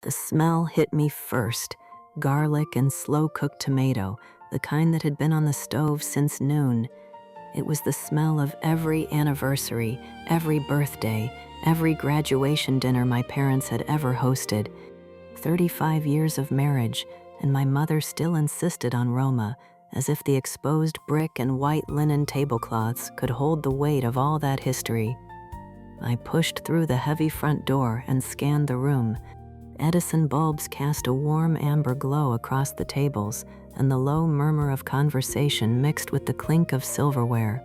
The smell hit me first. Garlic and slow-cooked tomato, the kind that had been on the stove since noon. It was the smell of every anniversary, every birthday, every graduation dinner my parents had ever hosted. 35 years of marriage, and my mother still insisted on Roma, as if the exposed brick and white linen tablecloths could hold the weight of all that history. I pushed through the heavy front door and scanned the room. Edison bulbs cast a warm amber glow across the tables, and the low murmur of conversation mixed with the clink of silverware.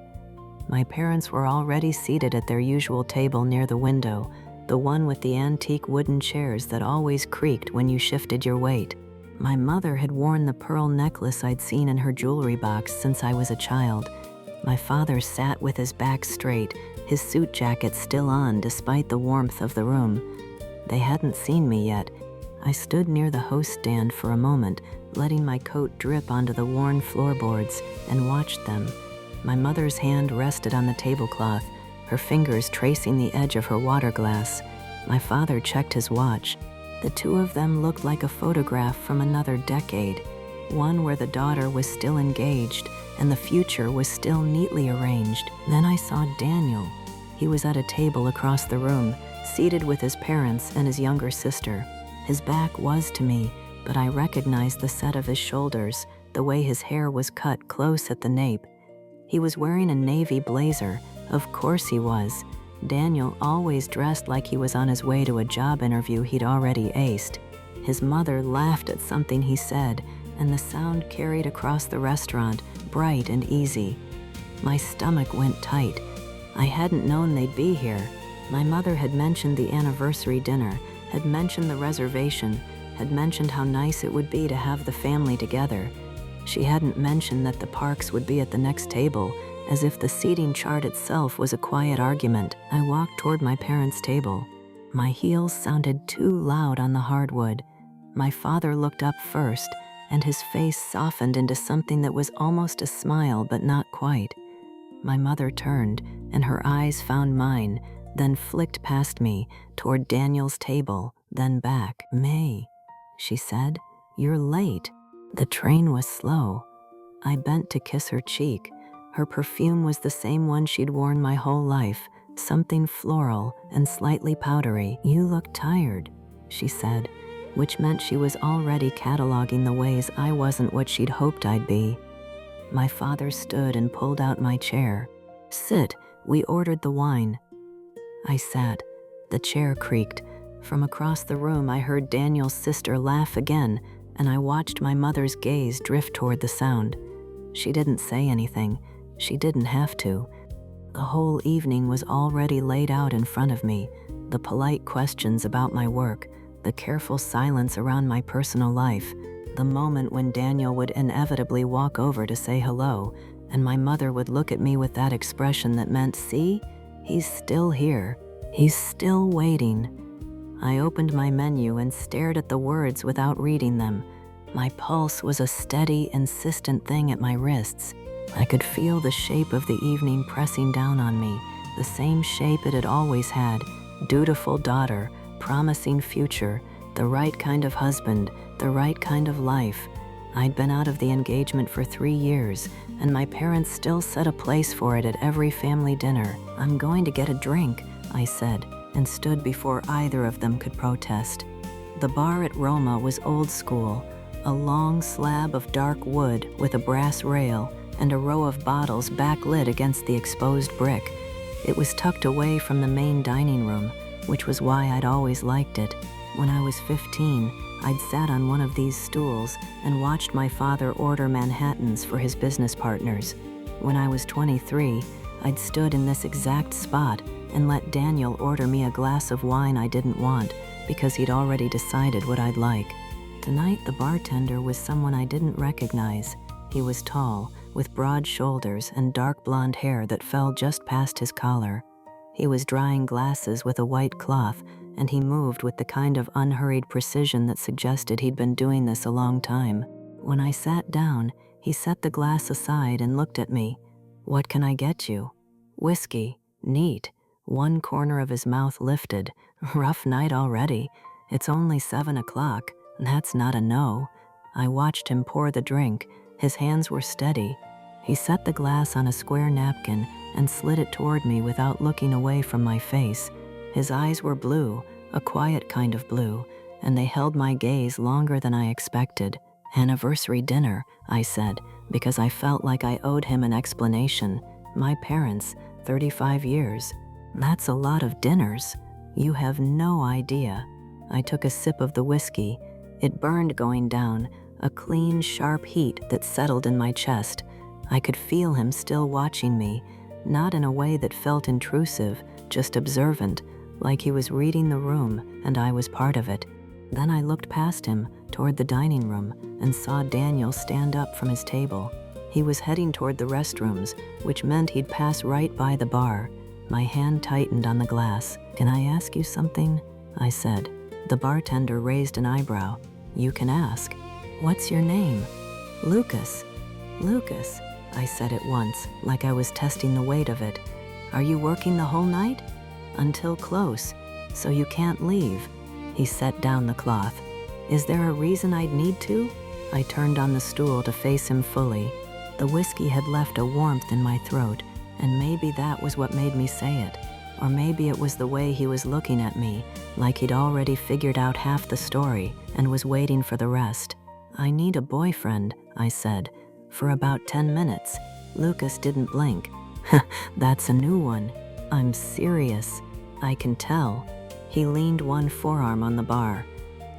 My parents were already seated at their usual table near the window, the one with the antique wooden chairs that always creaked when you shifted your weight. My mother had worn the pearl necklace I'd seen in her jewelry box since I was a child. My father sat with his back straight, his suit jacket still on despite the warmth of the room. They hadn't seen me yet. I stood near the host stand for a moment, letting my coat drip onto the worn floorboards, and watched them. My mother's hand rested on the tablecloth, her fingers tracing the edge of her water glass. My father checked his watch. The two of them looked like a photograph from another decade, one where the daughter was still engaged and the future was still neatly arranged. Then I saw Daniel. He was at a table across the room, seated with his parents and his younger sister. His back was to me, but I recognized the set of his shoulders, the way his hair was cut close at the nape. He was wearing a navy blazer. Of course he was. Daniel always dressed like he was on his way to a job interview he'd already aced. His mother laughed at something he said, and the sound carried across the restaurant, bright and easy. My stomach went tight. I hadn't known they'd be here. My mother had mentioned the anniversary dinner, had mentioned the reservation, had mentioned how nice it would be to have the family together. She hadn't mentioned that the Parks would be at the next table, as if the seating chart itself was a quiet argument. I walked toward my parents' table. My heels sounded too loud on the hardwood. My father looked up first, and his face softened into something that was almost a smile, but not quite. My mother turned, and her eyes found mine, then flicked past me, toward Daniel's table, then back. "May," she said, "you're late." The train was slow. I bent to kiss her cheek. Her perfume was the same one she'd worn my whole life, something floral and slightly powdery. "You look tired," she said, which meant she was already cataloging the ways I wasn't what she'd hoped I'd be. My father stood and pulled out my chair. "Sit, we ordered the wine." I sat. The chair creaked. From across the room I heard Daniel's sister laugh again, and I watched my mother's gaze drift toward the sound. She didn't say anything. She didn't have to. The whole evening was already laid out in front of me, the polite questions about my work, the careful silence around my personal life, the moment when Daniel would inevitably walk over to say hello, and my mother would look at me with that expression that meant, "See, he's still here. He's still waiting." I opened my menu and stared at the words without reading them. My pulse was a steady, insistent thing at my wrists. I could feel the shape of the evening pressing down on me, the same shape it had always had: dutiful daughter, promising future, the right kind of husband, the right kind of life. I'd been out of the engagement for 3 years, and my parents still set a place for it at every family dinner. "I'm going to get a drink," I said, and stood before either of them could protest. The bar at Roma was old school, a long slab of dark wood with a brass rail and a row of bottles backlit against the exposed brick. It was tucked away from the main dining room, which was why I'd always liked it. When I was 15, I'd sat on one of these stools and watched my father order Manhattans for his business partners. When I was 23, I'd stood in this exact spot and let Daniel order me a glass of wine I didn't want because he'd already decided what I'd like. Tonight, the bartender was someone I didn't recognize. He was tall, with broad shoulders and dark blonde hair that fell just past his collar. He was drying glasses with a white cloth, and he moved with the kind of unhurried precision that suggested he'd been doing this a long time. When I sat down, he set the glass aside and looked at me. "What can I get you?" "Whiskey." "Neat." One corner of his mouth lifted. "Rough night already." It's only 7 o'clock. That's not a no. I watched him pour the drink. His hands were steady. He set the glass on a square napkin and slid it toward me without looking away from my face. His eyes were blue, a quiet kind of blue, and they held my gaze longer than I expected. Anniversary dinner, I said, because I felt like I owed him an explanation. My parents, 35 years. That's a lot of dinners. You have no idea. I took a sip of the whiskey. It burned going down, a clean, sharp heat that settled in my chest. I could feel him still watching me, not in a way that felt intrusive, just observant, like he was reading the room and I was part of it. Then I looked past him, toward the dining room, and saw Daniel stand up from his table. He was heading toward the restrooms, which meant he'd pass right by the bar. My hand tightened on the glass. "Can I ask you something?" I said. The bartender raised an eyebrow. "You can ask." "What's your name?" "Lucas." "Lucas," I said at once, like I was testing the weight of it. "Are you working the whole night?" "Until close. So you can't leave." He set down the cloth. "Is there a reason I'd need to?" I turned on the stool to face him fully. The whiskey had left a warmth in my throat, and maybe that was what made me say it. Or maybe it was the way he was looking at me, like he'd already figured out half the story and was waiting for the rest. "I need a boyfriend," I said. "For about 10 minutes. Lucas didn't blink. "That's a new one." "I'm serious. I can tell." He leaned one forearm on the bar.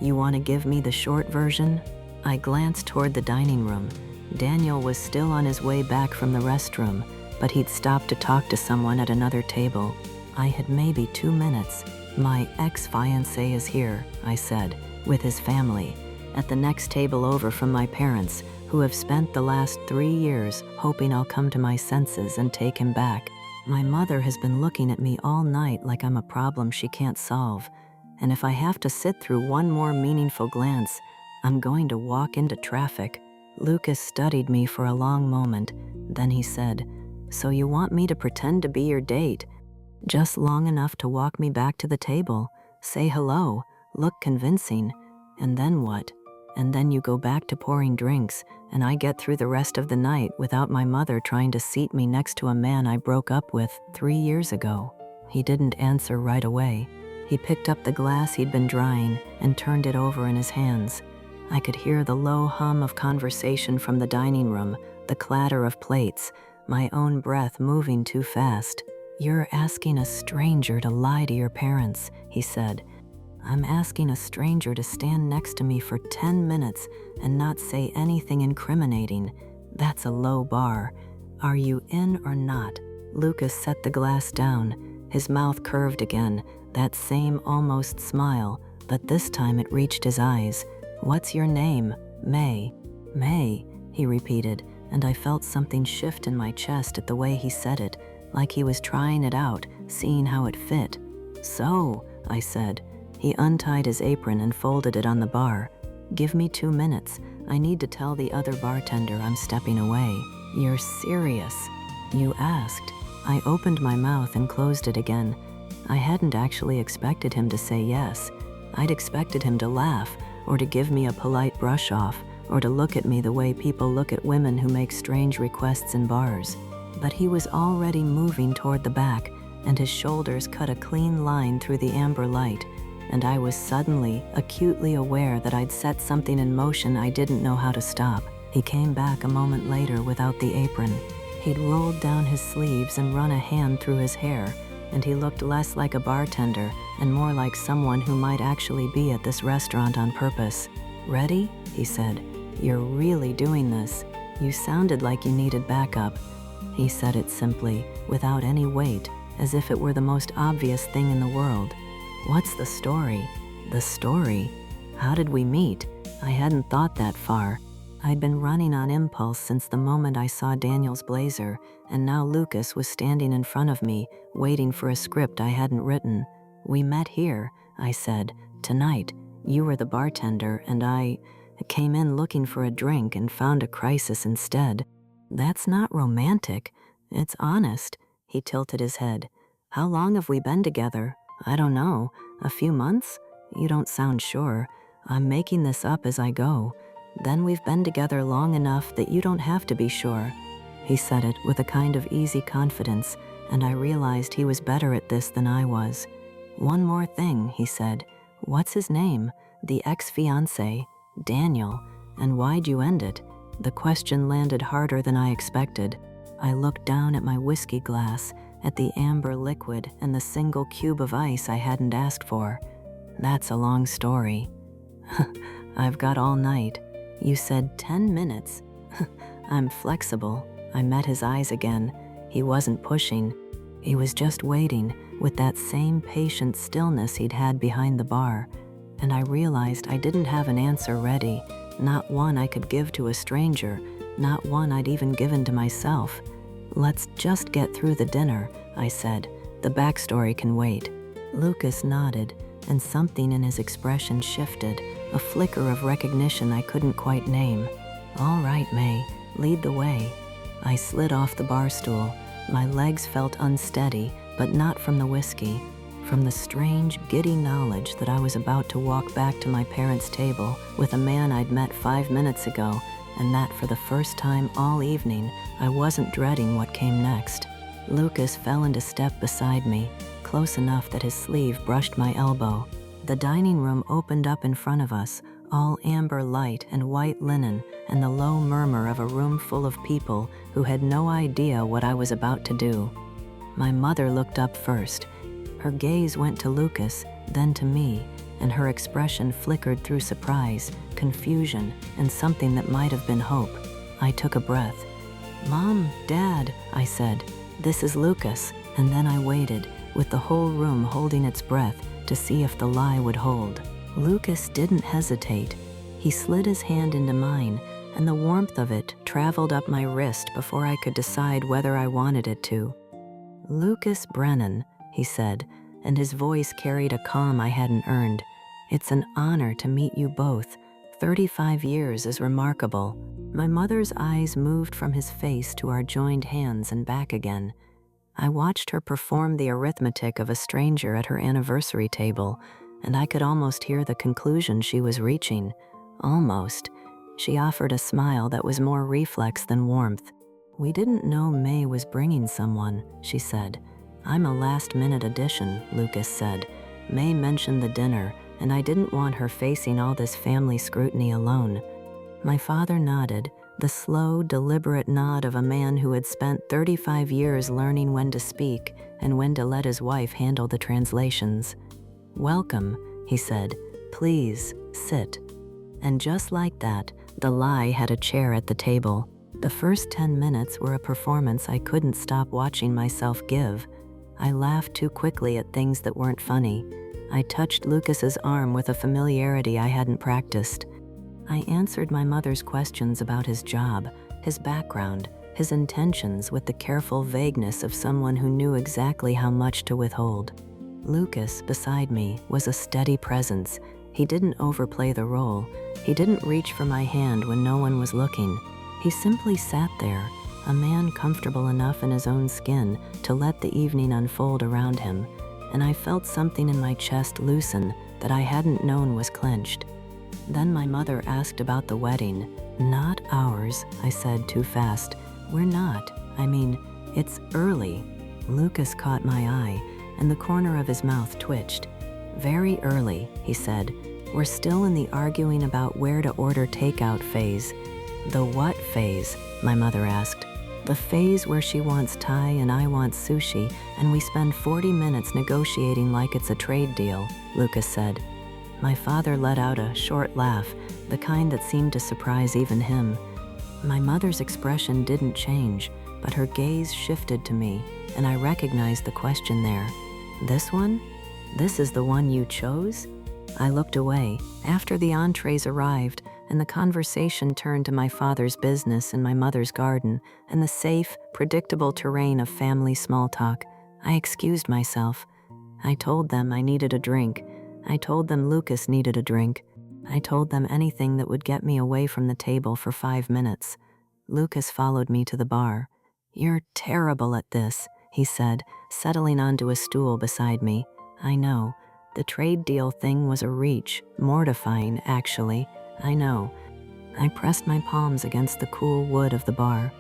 "You want to give me the short version?" I glanced toward the dining room. Daniel was still on his way back from the restroom, but he'd stopped to talk to someone at another table. I had maybe 2 minutes. "My ex-fiancé is here," I said, "with his family, at the next table over from my parents, who have spent the last 3 years hoping I'll come to my senses and take him back. My mother has been looking at me all night like I'm a problem she can't solve, and if I have to sit through one more meaningful glance, I'm going to walk into traffic." Lucas studied me for a long moment. Then he said, "So you want me to pretend to be your date?" "Just long enough to walk me back to the table, say hello, look convincing, and then what? And then you go back to pouring drinks, and I get through the rest of the night without my mother trying to seat me next to a man I broke up with 3 years ago." He didn't answer right away. He picked up the glass he'd been drying and turned it over in his hands. I could hear the low hum of conversation from the dining room, the clatter of plates, my own breath moving too fast. "You're asking a stranger to lie to your parents," he said. "I'm asking a stranger to stand next to me for 10 minutes and not say anything incriminating. That's a low bar. Are you in or not?" Lucas set the glass down. His mouth curved again, that same almost smile, but this time it reached his eyes. "What's your name?" "May." "May," he repeated, and I felt something shift in my chest at the way he said it, like he was trying it out, seeing how it fit. "So," I said. He untied his apron and folded it on the bar. "Give me 2 minutes. I need to tell the other bartender I'm stepping away." "You're serious?" "You asked." I opened my mouth and closed it again. I hadn't actually expected him to say yes. I'd expected him to laugh, or to give me a polite brush off, or to look at me the way people look at women who make strange requests in bars. But he was already moving toward the back, and his shoulders cut a clean line through the amber light, and I was suddenly, acutely aware that I'd set something in motion I didn't know how to stop. He came back a moment later without the apron. He'd rolled down his sleeves and run a hand through his hair, and he looked less like a bartender and more like someone who might actually be at this restaurant on purpose. "Ready?" he said. "You're really doing this. You sounded like you needed backup." He said it simply, without any weight, as if it were the most obvious thing in the world. "What's the story?" "The story? How did we meet?" I hadn't thought that far. I'd been running on impulse since the moment I saw Daniel's blazer, and now Lucas was standing in front of me, waiting for a script I hadn't written. "We met here," I said, "tonight. You were the bartender, and I came in looking for a drink and found a crisis instead." "That's not romantic. It's honest." He tilted his head. "How long have we been together?" "I don't know. A few months?" You don't sound sure. I'm making this up as I go. Then we've been together long enough that you don't have to be sure." He said it with a kind of easy confidence, and I realized he was better at this than I was. "One more thing," he said. "What's his name? The ex-fiancé, Daniel. And why'd you end it?" The question landed harder than I expected. I looked down at my whiskey glass, at the amber liquid and the single cube of ice I hadn't asked for. "That's a long story." "I've got all night." "You said 10 minutes." "I'm flexible." I met his eyes again. He wasn't pushing. He was just waiting, with that same patient stillness he'd had behind the bar. And I realized I didn't have an answer ready, not one I could give to a stranger, not one I'd even given to myself. "Let's just get through the dinner," I said. "The backstory can wait." Lucas nodded, and something in his expression shifted, a flicker of recognition I couldn't quite name. "All right, May, lead the way." I slid off the bar stool. My legs felt unsteady, but not from the whiskey, from the strange, giddy knowledge that I was about to walk back to my parents' table with a man I'd met 5 minutes ago, and that for the first time all evening, I wasn't dreading what came next. Lucas fell into step beside me, close enough that his sleeve brushed my elbow. The dining room opened up in front of us, all amber light and white linen, and the low murmur of a room full of people who had no idea what I was about to do. My mother looked up first. Her gaze went to Lucas, then to me, and her expression flickered through surprise, confusion, and something that might have been hope. I took a breath. "Mom, Dad," I said, "this is Lucas," and then I waited, with the whole room holding its breath, to see if the lie would hold. Lucas didn't hesitate. He slid his hand into mine, and the warmth of it traveled up my wrist before I could decide whether I wanted it to. "Lucas Brennan," he said, and his voice carried a calm I hadn't earned. "It's an honor to meet you both. 35 years is remarkable." My mother's eyes moved from his face to our joined hands and back again. I watched her perform the arithmetic of a stranger at her anniversary table, and I could almost hear the conclusion she was reaching. Almost. She offered a smile that was more reflex than warmth. "We didn't know May was bringing someone," she said. "I'm a last-minute addition," Lucas said. "May mentioned the dinner, and I didn't want her facing all this family scrutiny alone." My father nodded, the slow, deliberate nod of a man who had spent 35 years learning when to speak and when to let his wife handle the translations. "Welcome," he said. "Please, sit." And just like that, the lie had a chair at the table. The first 10 minutes were a performance I couldn't stop watching myself give. I laughed too quickly at things that weren't funny. I touched Lucas's arm with a familiarity I hadn't practiced. I answered my mother's questions about his job, his background, his intentions with the careful vagueness of someone who knew exactly how much to withhold. Lucas, beside me, was a steady presence. He didn't overplay the role. He didn't reach for my hand when no one was looking. He simply sat there, a man comfortable enough in his own skin to let the evening unfold around him, and I felt something in my chest loosen that I hadn't known was clenched. Then my mother asked about the wedding. "Not ours," I said too fast. "We're not. I mean, it's early." Lucas caught my eye, and the corner of his mouth twitched. "Very early," he said. "We're still in the arguing about where to order takeout phase." "The what phase?" my mother asked. "The phase where she wants Thai and I want sushi, and we spend 40 minutes negotiating like it's a trade deal," Lucas said. My father let out a short laugh, the kind that seemed to surprise even him. My mother's expression didn't change, but her gaze shifted to me, and I recognized the question there. "This one? This is the one you chose?" I looked away after the entrees arrived, and the conversation turned to my father's business and my mother's garden and the safe, predictable terrain of family small talk. I excused myself. I told them I needed a drink. I told them Lucas needed a drink. I told them anything that would get me away from the table for 5 minutes. Lucas followed me to the bar. "You're terrible at this," he said, settling onto a stool beside me. "I know. The trade deal thing was a reach, mortifying, actually. I know. I pressed my palms against the cool wood of the bar.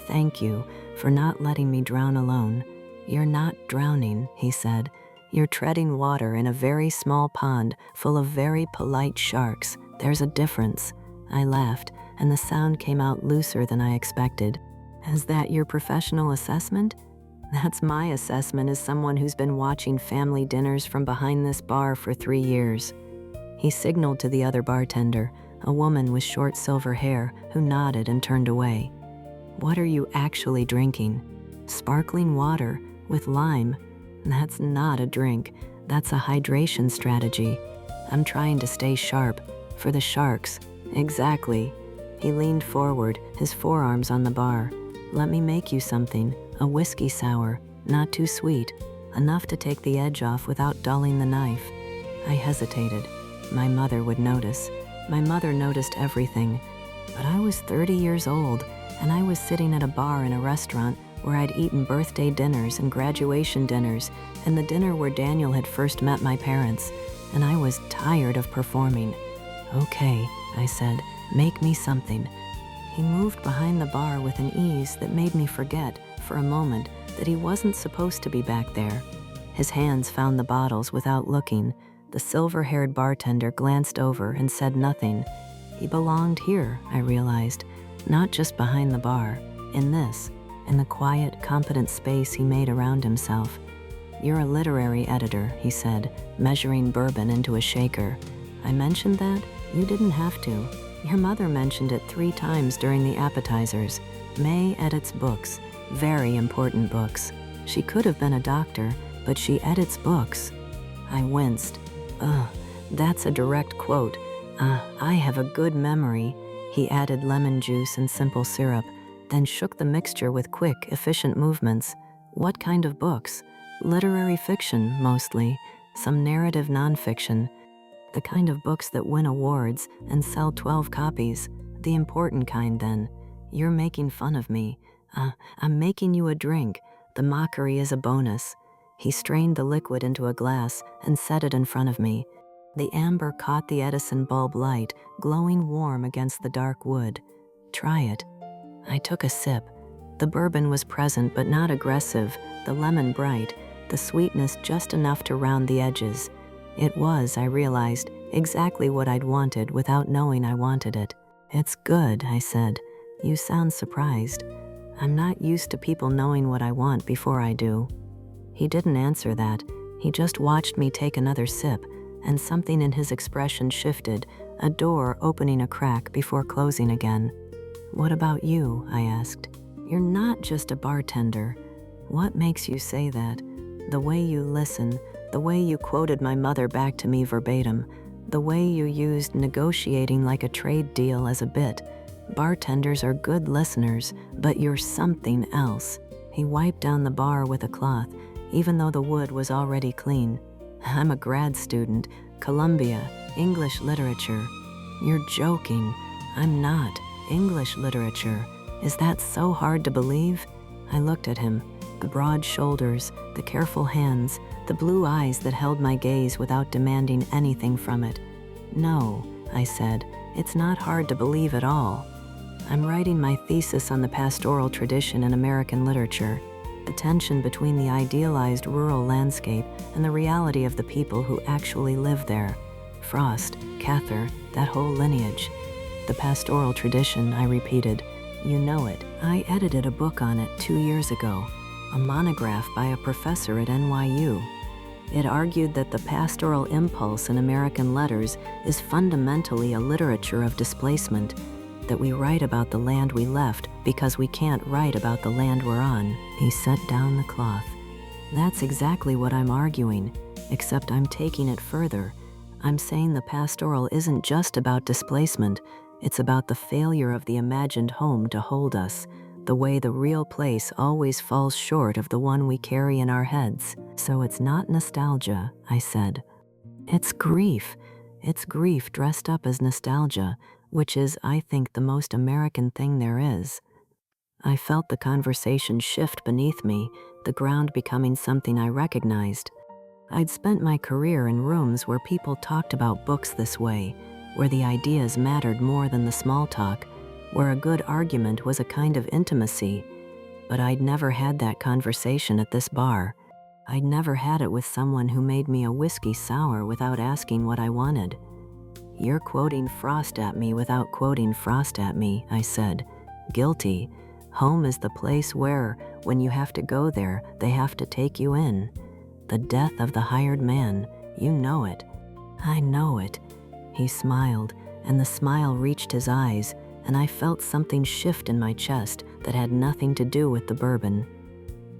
Thank you for not letting me drown alone. You're not drowning, he said. You're treading water in a very small pond full of very polite sharks. There's a difference. I laughed, and the sound came out looser than I expected. Is that your professional assessment? That's my assessment as someone who's been watching family dinners from behind this bar for 3 years. He signaled to the other bartender, a woman with short silver hair, who nodded and turned away. What are you actually drinking? Sparkling water with lime. That's not a drink. That's a hydration strategy. I'm trying to stay sharp. For the sharks. Exactly. He leaned forward, his forearms on the bar. Let me make you something. A whiskey sour. Not too sweet. Enough to take the edge off without dulling the knife. I hesitated. My mother would notice. My mother noticed everything. But I was 30 years old, and I was sitting at a bar in a restaurant where I'd eaten birthday dinners and graduation dinners, and the dinner where Daniel had first met my parents, and I was tired of performing. Okay, I said, make me something. He moved behind the bar with an ease that made me forget, for a moment, that he wasn't supposed to be back there. His hands found the bottles without looking. The silver-haired bartender glanced over and said nothing. He belonged here, I realized, not just behind the bar, in the quiet, competent space he made around himself. You're a literary editor, he said, measuring bourbon into a shaker. I mentioned that? You didn't have to. Your mother mentioned it 3 times during the appetizers. May edits books, very important books. She could have been a doctor, but she edits books. I winced. Ugh, that's a direct quote. I have a good memory. He added lemon juice and simple syrup, then shook the mixture with quick, efficient movements. What kind of books? Literary fiction, mostly. Some narrative nonfiction. The kind of books that win awards and sell 12 copies. The important kind, then. You're making fun of me. I'm making you a drink. The mockery is a bonus. He strained the liquid into a glass and set it in front of me. The amber caught the Edison bulb light, glowing warm against the dark wood. Try it. I took a sip. The bourbon was present but not aggressive, the lemon bright, the sweetness just enough to round the edges. It was, I realized, exactly what I'd wanted without knowing I wanted it. It's good, I said. You sound surprised. I'm not used to people knowing what I want before I do. He didn't answer that. He just watched me take another sip, and something in his expression shifted, a door opening a crack before closing again. What about you? I asked. You're not just a bartender. What makes you say that? The way you listen, the way you quoted my mother back to me verbatim, the way you used negotiating like a trade deal as a bit. Bartenders are good listeners, but you're something else. He wiped down the bar with a cloth, even though the wood was already clean. I'm a grad student, Columbia, English literature. You're joking. I'm not. English literature. Is that so hard to believe? I looked at him. The broad shoulders, the careful hands, the blue eyes that held my gaze without demanding anything from it. No, I said, it's not hard to believe at all. I'm writing my thesis on the pastoral tradition in American literature, the tension between the idealized rural landscape and the reality of the people who actually live there. Frost, Cather, that whole lineage. The pastoral tradition, I repeated. You know it. I edited a book on it 2 years ago, a monograph by a professor at NYU. It argued that the pastoral impulse in American letters is fundamentally a literature of displacement, that we write about the land we left because we can't write about the land we're on. He set down the cloth. That's exactly what I'm arguing, except I'm taking it further. I'm saying the pastoral isn't just about displacement, it's about the failure of the imagined home to hold us, the way the real place always falls short of the one we carry in our heads. So it's not nostalgia, I said. It's grief. It's grief dressed up as nostalgia, which is, I think, the most American thing there is. I felt the conversation shift beneath me, the ground becoming something I recognized. I'd spent my career in rooms where people talked about books this way, where the ideas mattered more than the small talk, where a good argument was a kind of intimacy. But I'd never had that conversation at this bar. I'd never had it with someone who made me a whiskey sour without asking what I wanted. "You're quoting Frost at me without quoting Frost at me," I said. Guilty. Home is the place where, when you have to go there, they have to take you in. The death of the hired man. You know it. I know it. He smiled, and the smile reached his eyes, and I felt something shift in my chest that had nothing to do with the bourbon.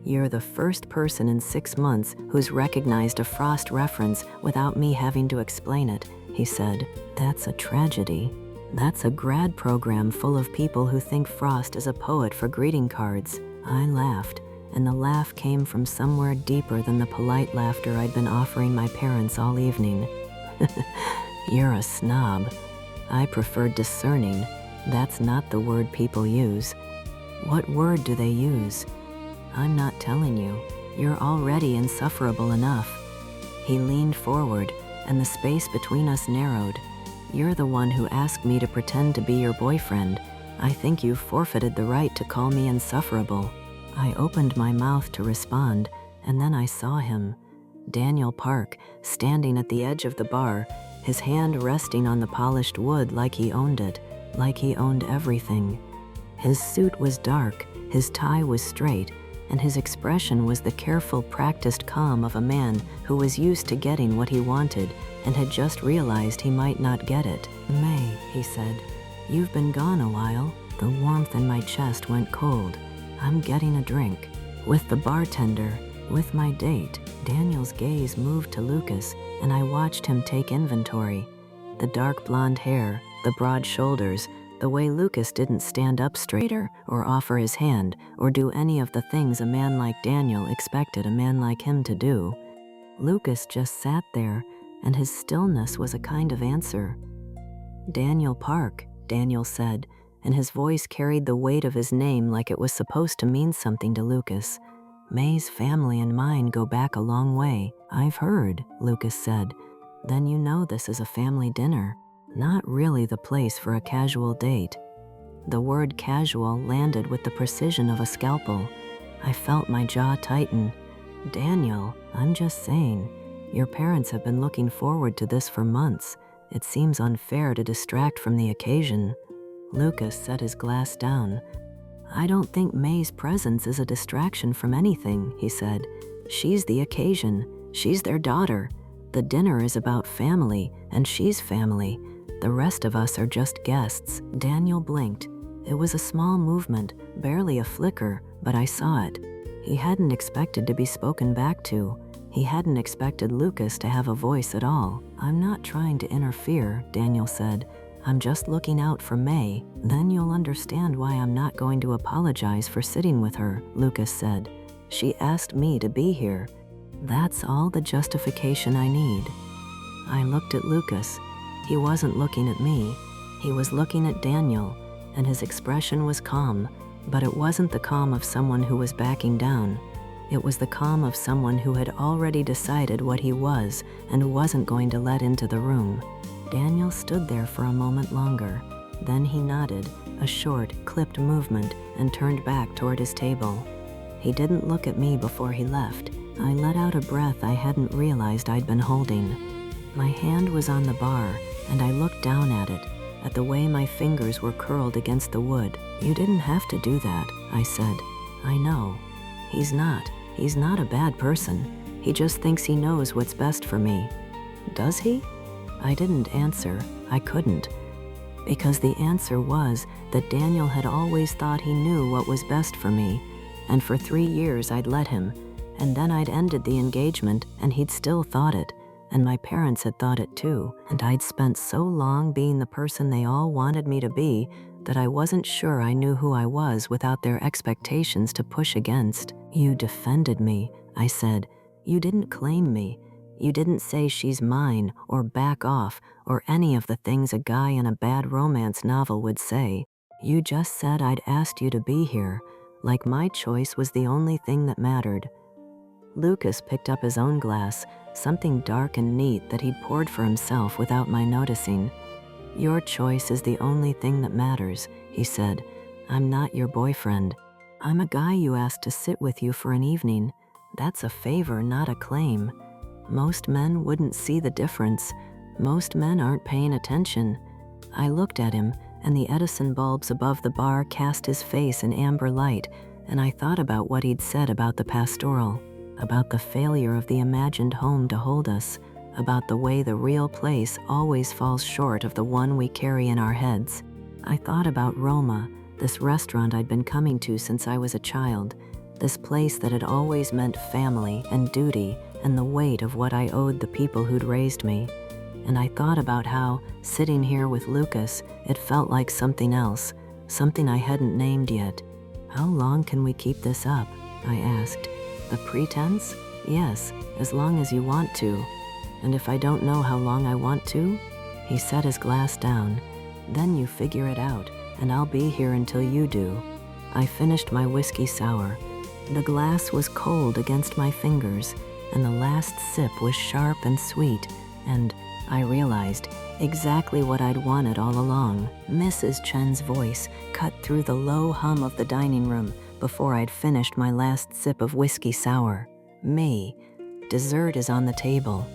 "You're the first person in 6 months who's recognized a Frost reference without me having to explain it," he said. "That's a tragedy. That's a grad program full of people who think Frost is a poet for greeting cards." I laughed, and the laugh came from somewhere deeper than the polite laughter I'd been offering my parents all evening. "You're a snob." I prefer discerning. That's not the word people use. "What word do they use?" "I'm not telling you. You're already insufferable enough." He leaned forward, and the space between us narrowed. "You're the one who asked me to pretend to be your boyfriend. I think you've forfeited the right to call me insufferable." I opened my mouth to respond, and then I saw him. Daniel Park, standing at the edge of the bar, his hand resting on the polished wood like he owned it, like he owned everything. His suit was dark, his tie was straight, and his expression was the careful, practiced calm of a man who was used to getting what he wanted and had just realized he might not get it. "May," he said, "you've been gone a while." The warmth in my chest went cold. "I'm getting a drink." "With the bartender, with my date." Daniel's gaze moved to Lucas, and I watched him take inventory. The dark blonde hair, the broad shoulders, the way Lucas didn't stand up straighter or offer his hand or do any of the things a man like Daniel expected a man like him to do. Lucas just sat there, and his stillness was a kind of answer. "Daniel Park," Daniel said, and his voice carried the weight of his name like it was supposed to mean something to Lucas. "May's family and mine go back a long way." "I've heard," Lucas said. "Then you know this is a family dinner. Not really the place for a casual date." The word casual landed with the precision of a scalpel. I felt my jaw tighten. "Daniel, I'm just saying. Your parents have been looking forward to this for months. It seems unfair to distract from the occasion." Lucas set his glass down. "I don't think May's presence is a distraction from anything," he said. "She's the occasion. She's their daughter. The dinner is about family, and she's family. The rest of us are just guests." Daniel blinked. It was a small movement, barely a flicker, but I saw it. He hadn't expected to be spoken back to. He hadn't expected Lucas to have a voice at all. "I'm not trying to interfere," Daniel said. "I'm just looking out for May. Then you'll understand why I'm not going to apologize for sitting with her," Lucas said. "She asked me to be here. That's all the justification I need." I looked at Lucas. He wasn't looking at me. He was looking at Daniel, and his expression was calm, but it wasn't the calm of someone who was backing down. It was the calm of someone who had already decided what he was and wasn't going to let into the room. Daniel stood there for a moment longer. Then he nodded, a short, clipped movement, and turned back toward his table. He didn't look at me before he left. I let out a breath I hadn't realized I'd been holding. My hand was on the bar, and I looked down at it, at the way my fingers were curled against the wood. "You didn't have to do that," I said. "I know. He's not a bad person. He just thinks he knows what's best for me." "Does he?" I didn't answer. I couldn't. Because the answer was that Daniel had always thought he knew what was best for me, and for 3 years I'd let him, and then I'd ended the engagement and he'd still thought it, and my parents had thought it too, and I'd spent so long being the person they all wanted me to be that I wasn't sure I knew who I was without their expectations to push against. "You defended me," I said. "You didn't claim me. You didn't say she's mine or back off or any of the things a guy in a bad romance novel would say. You just said I'd asked you to be here, like my choice was the only thing that mattered." Lucas picked up his own glass, something dark and neat that he'd poured for himself without my noticing. "Your choice is the only thing that matters," he said. "I'm not your boyfriend. I'm a guy you asked to sit with you for an evening. That's a favor, not a claim. Most men wouldn't see the difference. Most men aren't paying attention." I looked at him, and the Edison bulbs above the bar cast his face in amber light, and I thought about what he'd said about the pastoral, about the failure of the imagined home to hold us, about the way the real place always falls short of the one we carry in our heads. I thought about Roma, this restaurant I'd been coming to since I was a child, this place that had always meant family and duty and the weight of what I owed the people who'd raised me. And I thought about how, sitting here with Lucas, it felt like something else, something I hadn't named yet. "How long can we keep this up?" I asked. "The pretense? Yes, as long as you want to. And if I don't know how long I want to?" He set his glass down. "Then you figure it out, and I'll be here until you do." I finished my whiskey sour. The glass was cold against my fingers, and the last sip was sharp and sweet, and I realized exactly what I'd wanted all along. Mrs. Chen's voice cut through the low hum of the dining room before I'd finished my last sip of whiskey sour. "Me, dessert is on the table."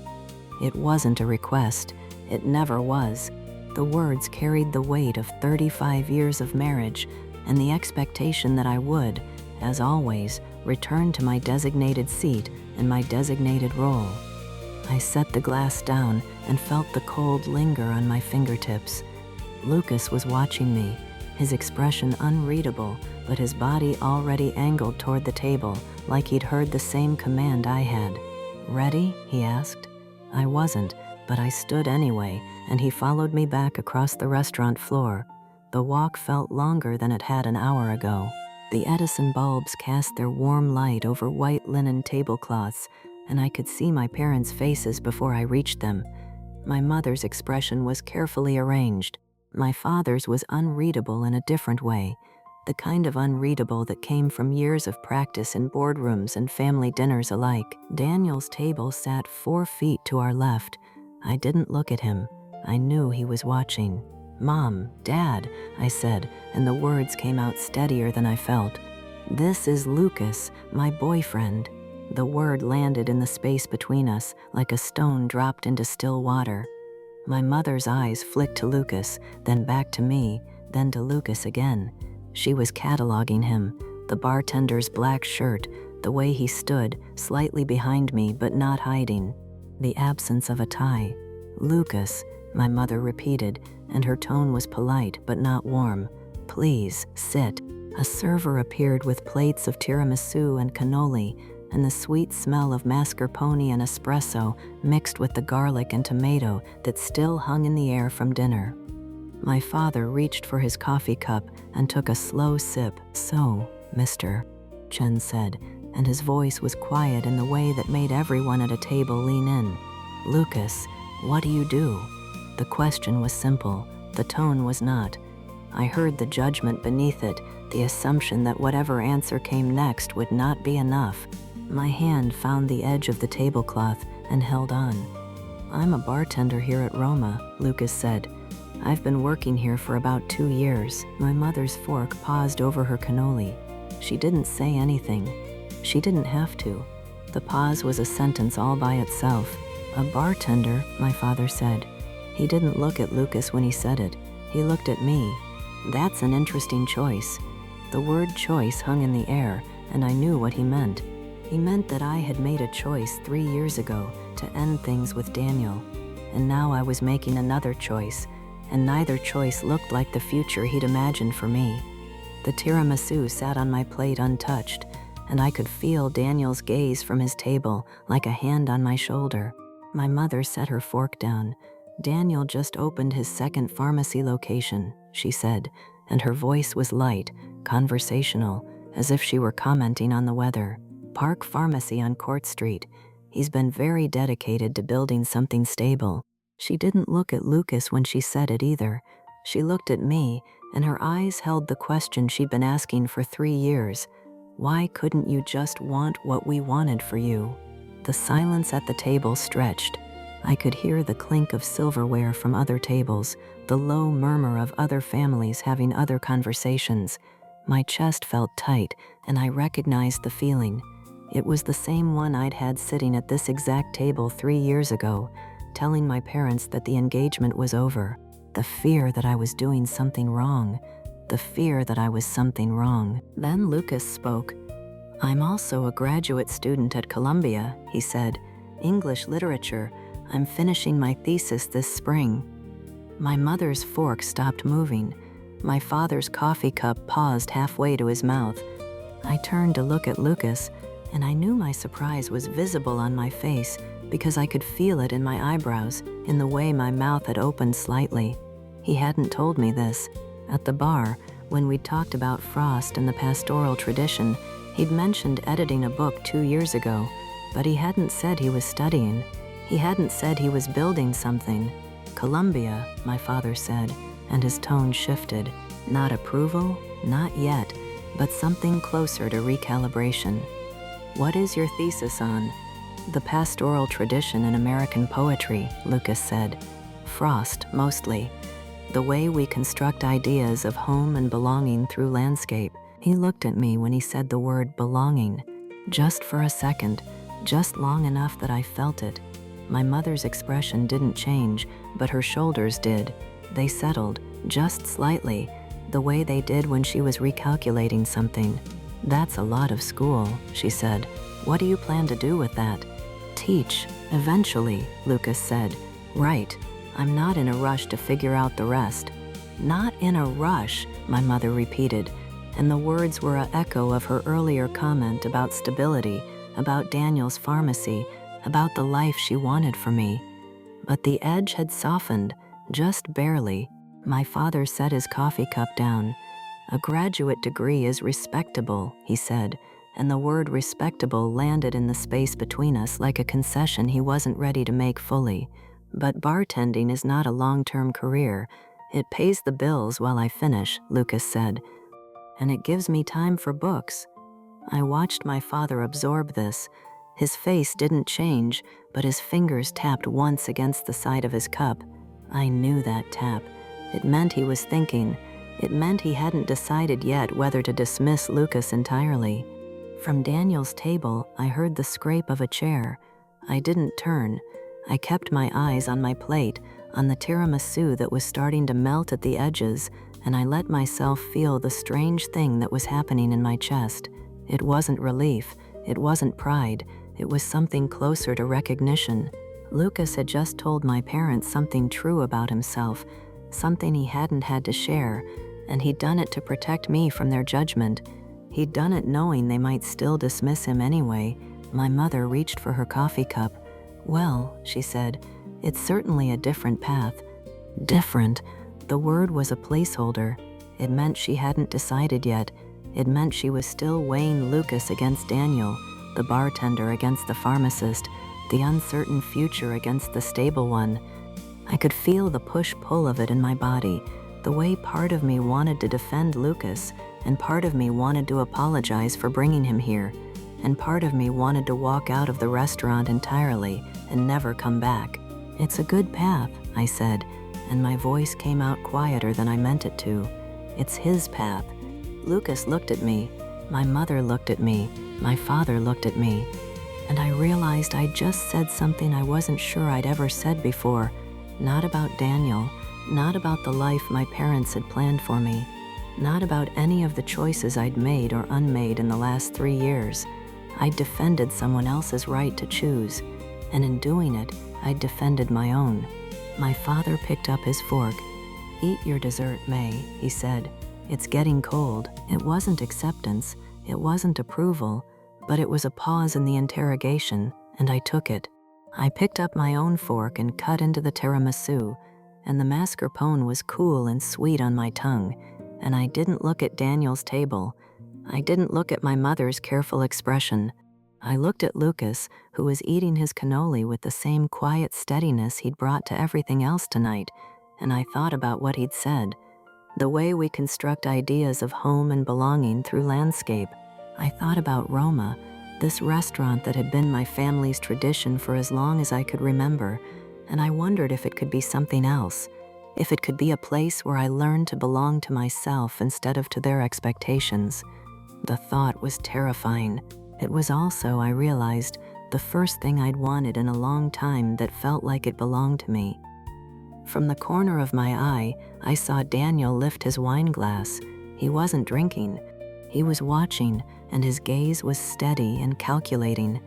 It wasn't a request. It never was. The words carried the weight of 35 years of marriage and the expectation that I would, as always, return to my designated seat and my designated role. I set the glass down and felt the cold linger on my fingertips. Lucas was watching me, his expression unreadable, but his body already angled toward the table, like he'd heard the same command I had. "Ready?" he asked. I wasn't, but I stood anyway, and he followed me back across the restaurant floor. The walk felt longer than it had an hour ago. The Edison bulbs cast their warm light over white linen tablecloths, and I could see my parents' faces before I reached them. My mother's expression was carefully arranged. My father's was unreadable in a different way, the kind of unreadable that came from years of practice in boardrooms and family dinners alike. Daniel's table sat 4 feet to our left. I didn't look at him. I knew he was watching. "Mom, Dad," I said, and the words came out steadier than I felt. "This is Lucas, my boyfriend." The word landed in the space between us like a stone dropped into still water. My mother's eyes flicked to Lucas, then back to me, then to Lucas again. She was cataloging him, the bartender's black shirt, the way he stood, slightly behind me but not hiding, the absence of a tie. "Lucas," my mother repeated, and her tone was polite but not warm. "Please, sit." A server appeared with plates of tiramisu and cannoli, and the sweet smell of mascarpone and espresso mixed with the garlic and tomato that still hung in the air from dinner. My father reached for his coffee cup and took a slow sip. "So, Mr. Chen said, and his voice was quiet in the way that made everyone at a table lean in. "Lucas, what do you do?" The question was simple. The tone was not. I heard the judgment beneath it, the assumption that whatever answer came next would not be enough. My hand found the edge of the tablecloth and held on. "I'm a bartender here at Roma," Lucas said. "I've been working here for about 2 years." My mother's fork paused over her cannoli. She didn't say anything. She didn't have to. The pause was a sentence all by itself. "A bartender," my father said. He didn't look at Lucas when he said it. He looked at me. "That's an interesting choice." The word choice hung in the air, and I knew what he meant. He meant that I had made a choice 3 years ago to end things with Daniel, and now I was making another choice, and neither choice looked like the future he'd imagined for me. The tiramisu sat on my plate untouched, and I could feel Daniel's gaze from his table like a hand on my shoulder. My mother set her fork down. "Daniel just opened his second pharmacy location," she said, and her voice was light, conversational, as if she were commenting on the weather. "Park Pharmacy on Court Street. He's been very dedicated to building something stable." She didn't look at Lucas when she said it either. She looked at me, and her eyes held the question she'd been asking for 3 years. Why couldn't you just want what we wanted for you? The silence at the table stretched. I could hear the clink of silverware from other tables, the low murmur of other families having other conversations. My chest felt tight, and I recognized the feeling. It was the same one I'd had sitting at this exact table 3 years ago, telling my parents that the engagement was over. The fear that I was doing something wrong. The fear that I was something wrong. Then Lucas spoke. "I'm also a graduate student at Columbia," he said. "English literature. I'm finishing my thesis this spring." My mother's fork stopped moving. My father's coffee cup paused halfway to his mouth. I turned to look at Lucas, and I knew my surprise was visible on my face because I could feel it in my eyebrows, in the way my mouth had opened slightly. He hadn't told me this. At the bar, when we'd talked about Frost and the pastoral tradition, he'd mentioned editing a book 2 years ago, but he hadn't said he was studying. He hadn't said he was building something. "Columbia," my father said, and his tone shifted. Not approval, not yet, but something closer to recalibration. "What is your thesis on?" "The pastoral tradition in American poetry," Lucas said. "Frost, mostly. The way we construct ideas of home and belonging through landscape." He looked at me when he said the word belonging. Just for a second, just long enough that I felt it. My mother's expression didn't change, but her shoulders did. They settled, just slightly, the way they did when she was recalculating something. "That's a lot of school," she said. "What do you plan to do with that?" "Teach, eventually," Lucas said. "Right. I'm not in a rush to figure out the rest." "Not in a rush," my mother repeated, and the words were an echo of her earlier comment about stability, about Daniel's pharmacy, about the life she wanted for me. But the edge had softened, just barely. My father set his coffee cup down. "A graduate degree is respectable," he said, and the word respectable landed in the space between us like a concession he wasn't ready to make fully. "But bartending is not a long-term career. It pays the bills while I finish," Lucas said. "And it gives me time for books." I watched my father absorb this. His face didn't change, but his fingers tapped once against the side of his cup. I knew that tap. It meant he was thinking. It meant he hadn't decided yet whether to dismiss Lucas entirely. From Daniel's table, I heard the scrape of a chair. I didn't turn. I kept my eyes on my plate, on the tiramisu that was starting to melt at the edges, and I let myself feel the strange thing that was happening in my chest. It wasn't relief. It wasn't pride. It was something closer to recognition. Lucas had just told my parents something true about himself, something he hadn't had to share, and he'd done it to protect me from their judgment. He'd done it knowing they might still dismiss him anyway. My mother reached for her coffee cup. "Well," she said, "it's certainly a different path." Different. The word was a placeholder. It meant she hadn't decided yet. It meant she was still weighing Lucas against Daniel, the bartender against the pharmacist, the uncertain future against the stable one. I could feel the push-pull of it in my body, the way part of me wanted to defend Lucas, and part of me wanted to apologize for bringing him here, and part of me wanted to walk out of the restaurant entirely and never come back. "It's a good path," I said, and my voice came out quieter than I meant it to. "It's his path." Lucas looked at me. My mother looked at me. My father looked at me. And I realized I'd just said something I wasn't sure I'd ever said before. Not about Daniel. Not about the life my parents had planned for me. Not about any of the choices I'd made or unmade in the last 3 years. I'd defended someone else's right to choose. And in doing it, I'd defended my own. My father picked up his fork. "Eat your dessert, May," he said. "It's getting cold." It wasn't acceptance. It wasn't approval. But it was a pause in the interrogation, and I took it. I picked up my own fork and cut into the tiramisu, and the mascarpone was cool and sweet on my tongue, and I didn't look at Daniel's table. I didn't look at my mother's careful expression. I looked at Lucas, who was eating his cannoli with the same quiet steadiness he'd brought to everything else tonight, and I thought about what he'd said. The way we construct ideas of home and belonging through landscape. I thought about Roma, this restaurant that had been my family's tradition for as long as I could remember, and I wondered if it could be something else, if it could be a place where I learned to belong to myself instead of to their expectations. The thought was terrifying. It was also, I realized, the first thing I'd wanted in a long time that felt like it belonged to me. From the corner of my eye, I saw Daniel lift his wine glass. He wasn't drinking. He was watching, and his gaze was steady and calculating,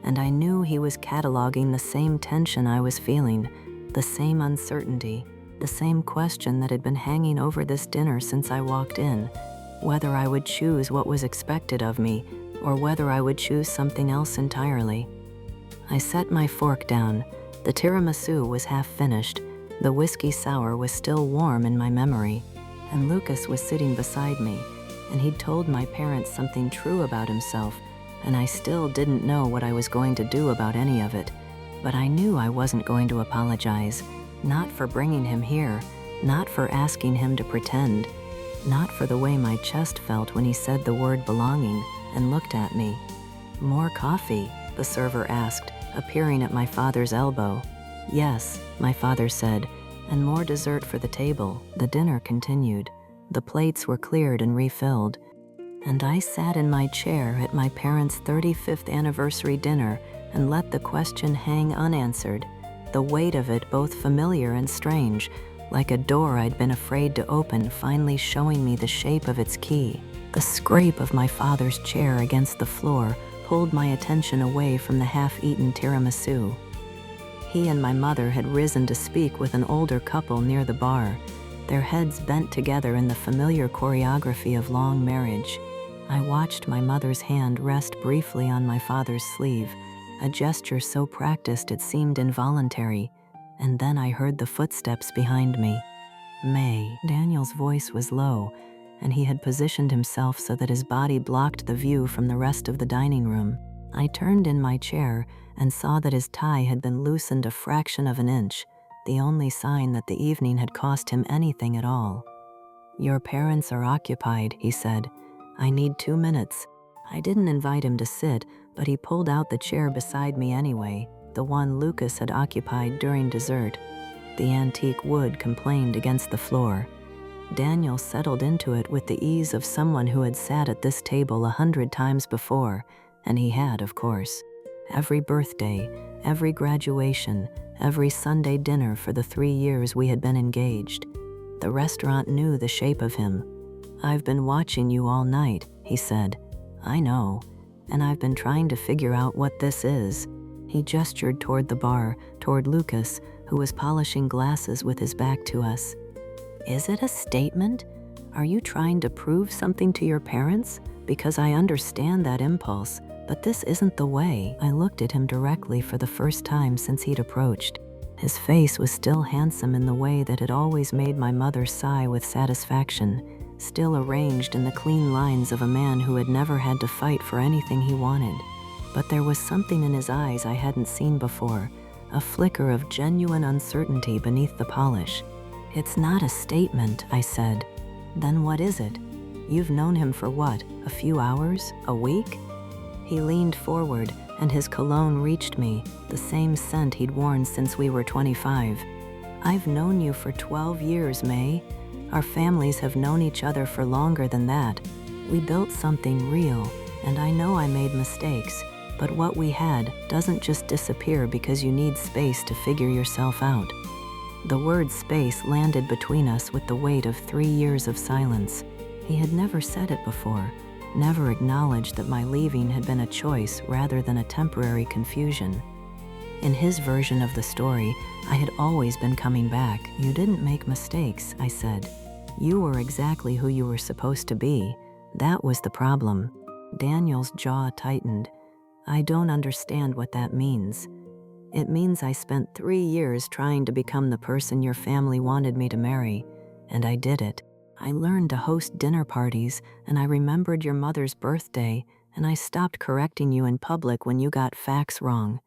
and I knew he was cataloging the same tension I was feeling, the same uncertainty, the same question that had been hanging over this dinner since I walked in, whether I would choose what was expected of me or whether I would choose something else entirely. I set my fork down. The tiramisu was half finished. The whiskey sour was still warm in my memory, and Lucas was sitting beside me, and he'd told my parents something true about himself, and I still didn't know what I was going to do about any of it. But I knew I wasn't going to apologize, not for bringing him here, not for asking him to pretend, not for the way my chest felt when he said the word belonging and looked at me. "More coffee?" the server asked, appearing at my father's elbow. "Yes," my father said, "and more dessert for the table." The dinner continued. The plates were cleared and refilled, and I sat in my chair at my parents' 35th anniversary dinner and let the question hang unanswered, the weight of it both familiar and strange, like a door I'd been afraid to open finally showing me the shape of its key. The scrape of my father's chair against the floor pulled my attention away from the half-eaten tiramisu. He and my mother had risen to speak with an older couple near the bar, their heads bent together in the familiar choreography of long marriage. I watched my mother's hand rest briefly on my father's sleeve, a gesture so practiced it seemed involuntary, and then I heard the footsteps behind me. "May." Daniel's voice was low, and he had positioned himself so that his body blocked the view from the rest of the dining room. I turned in my chair and saw that his tie had been loosened a fraction of an inch, the only sign that the evening had cost him anything at all. "Your parents are occupied," he said. "I need 2 minutes." I didn't invite him to sit, but he pulled out the chair beside me anyway, the one Lucas had occupied during dessert. The antique wood complained against the floor. Daniel settled into it with the ease of someone who had sat at this table 100 times before, and he had, of course. Every birthday, every graduation, every Sunday dinner for the 3 years we had been engaged. The restaurant knew the shape of him. "I've been watching you all night," he said. "I know, and I've been trying to figure out what this is." He gestured toward the bar, toward Lucas, who was polishing glasses with his back to us. "Is it a statement? Are you trying to prove something to your parents? Because I understand that impulse, but this isn't the way." I looked at him directly for the first time since he'd approached. His face was still handsome in the way that had always made my mother sigh with satisfaction, still arranged in the clean lines of a man who had never had to fight for anything he wanted. But there was something in his eyes I hadn't seen before, a flicker of genuine uncertainty beneath the polish. "It's not a statement," I said. "Then what is it? You've known him for what, a few hours? A week?" He leaned forward, and his cologne reached me, the same scent he'd worn since we were 25. "I've known you for 12 years, May. Our families have known each other for longer than that. We built something real, and I know I made mistakes, but what we had doesn't just disappear because you need space to figure yourself out." The word space landed between us with the weight of 3 years of silence. He had never said it before, never acknowledged that my leaving had been a choice rather than a temporary confusion. In his version of the story, I had always been coming back. "You didn't make mistakes," I said. "You were exactly who you were supposed to be. That was the problem." Daniel's jaw tightened. "I don't understand what that means." "It means I spent 3 years trying to become the person your family wanted me to marry, and I did it. I learned to host dinner parties, and I remembered your mother's birthday, and I stopped correcting you in public when you got facts wrong.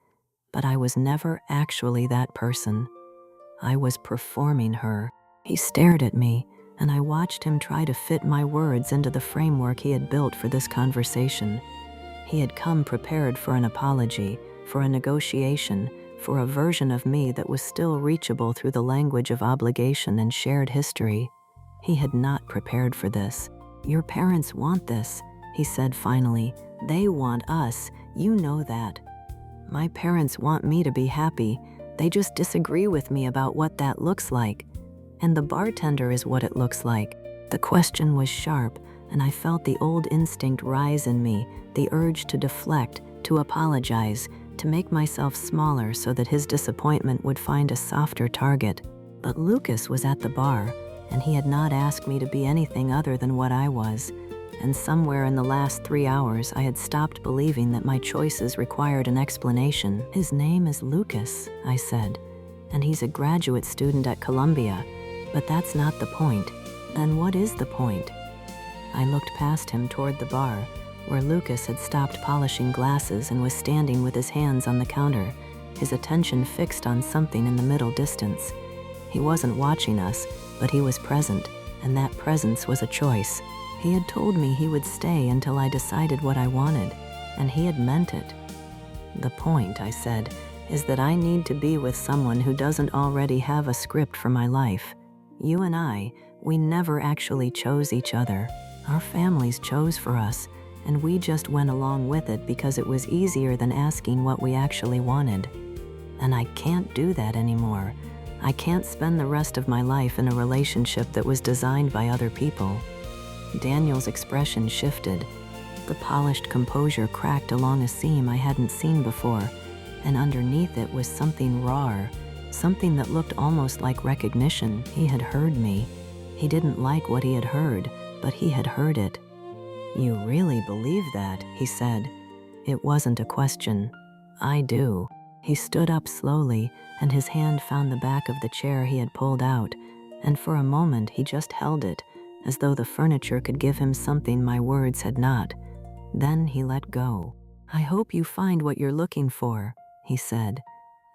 But I was never actually that person. I was performing her." He stared at me, and I watched him try to fit my words into the framework he had built for this conversation. He had come prepared for an apology, for a negotiation, for a version of me that was still reachable through the language of obligation and shared history. He had not prepared for this. "Your parents want this," he said finally. "They want us, you know that." "My parents want me to be happy. They just disagree with me about what that looks like. And the bartender is what it looks like." The question was sharp, and I felt the old instinct rise in me, the urge to deflect, to apologize, to make myself smaller so that his disappointment would find a softer target. But Lucas was at the bar, and he had not asked me to be anything other than what I was. And somewhere in the last 3 hours, I had stopped believing that my choices required an explanation. "His name is Lucas," I said, "and he's a graduate student at Columbia. But that's not the point. Then what is the point?" I looked past him toward the bar, where Lucas had stopped polishing glasses and was standing with his hands on the counter, his attention fixed on something in the middle distance. He wasn't watching us, but he was present, and that presence was a choice. He had told me he would stay until I decided what I wanted, and he had meant it. "The point," I said, "is that I need to be with someone who doesn't already have a script for my life. You and I, we never actually chose each other. Our families chose for us, and we just went along with it because it was easier than asking what we actually wanted. And I can't do that anymore. I can't spend the rest of my life in a relationship that was designed by other people." Daniel's expression shifted. The polished composure cracked along a seam I hadn't seen before, and underneath it was something raw, something that looked almost like recognition. He had heard me. He didn't like what he had heard, but he had heard it. "You really believe that?" he said. It wasn't a question. "I do." He stood up slowly, and his hand found the back of the chair he had pulled out, and for a moment he just held it, as though the furniture could give him something my words had not. Then he let go. "I hope you find what you're looking for," he said,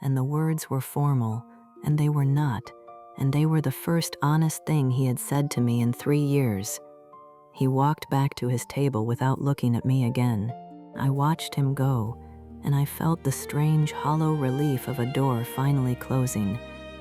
and the words were formal, and they were not, and they were the first honest thing he had said to me in 3 years. He walked back to his table without looking at me again. I watched him go, and I felt the strange, hollow relief of a door finally closing,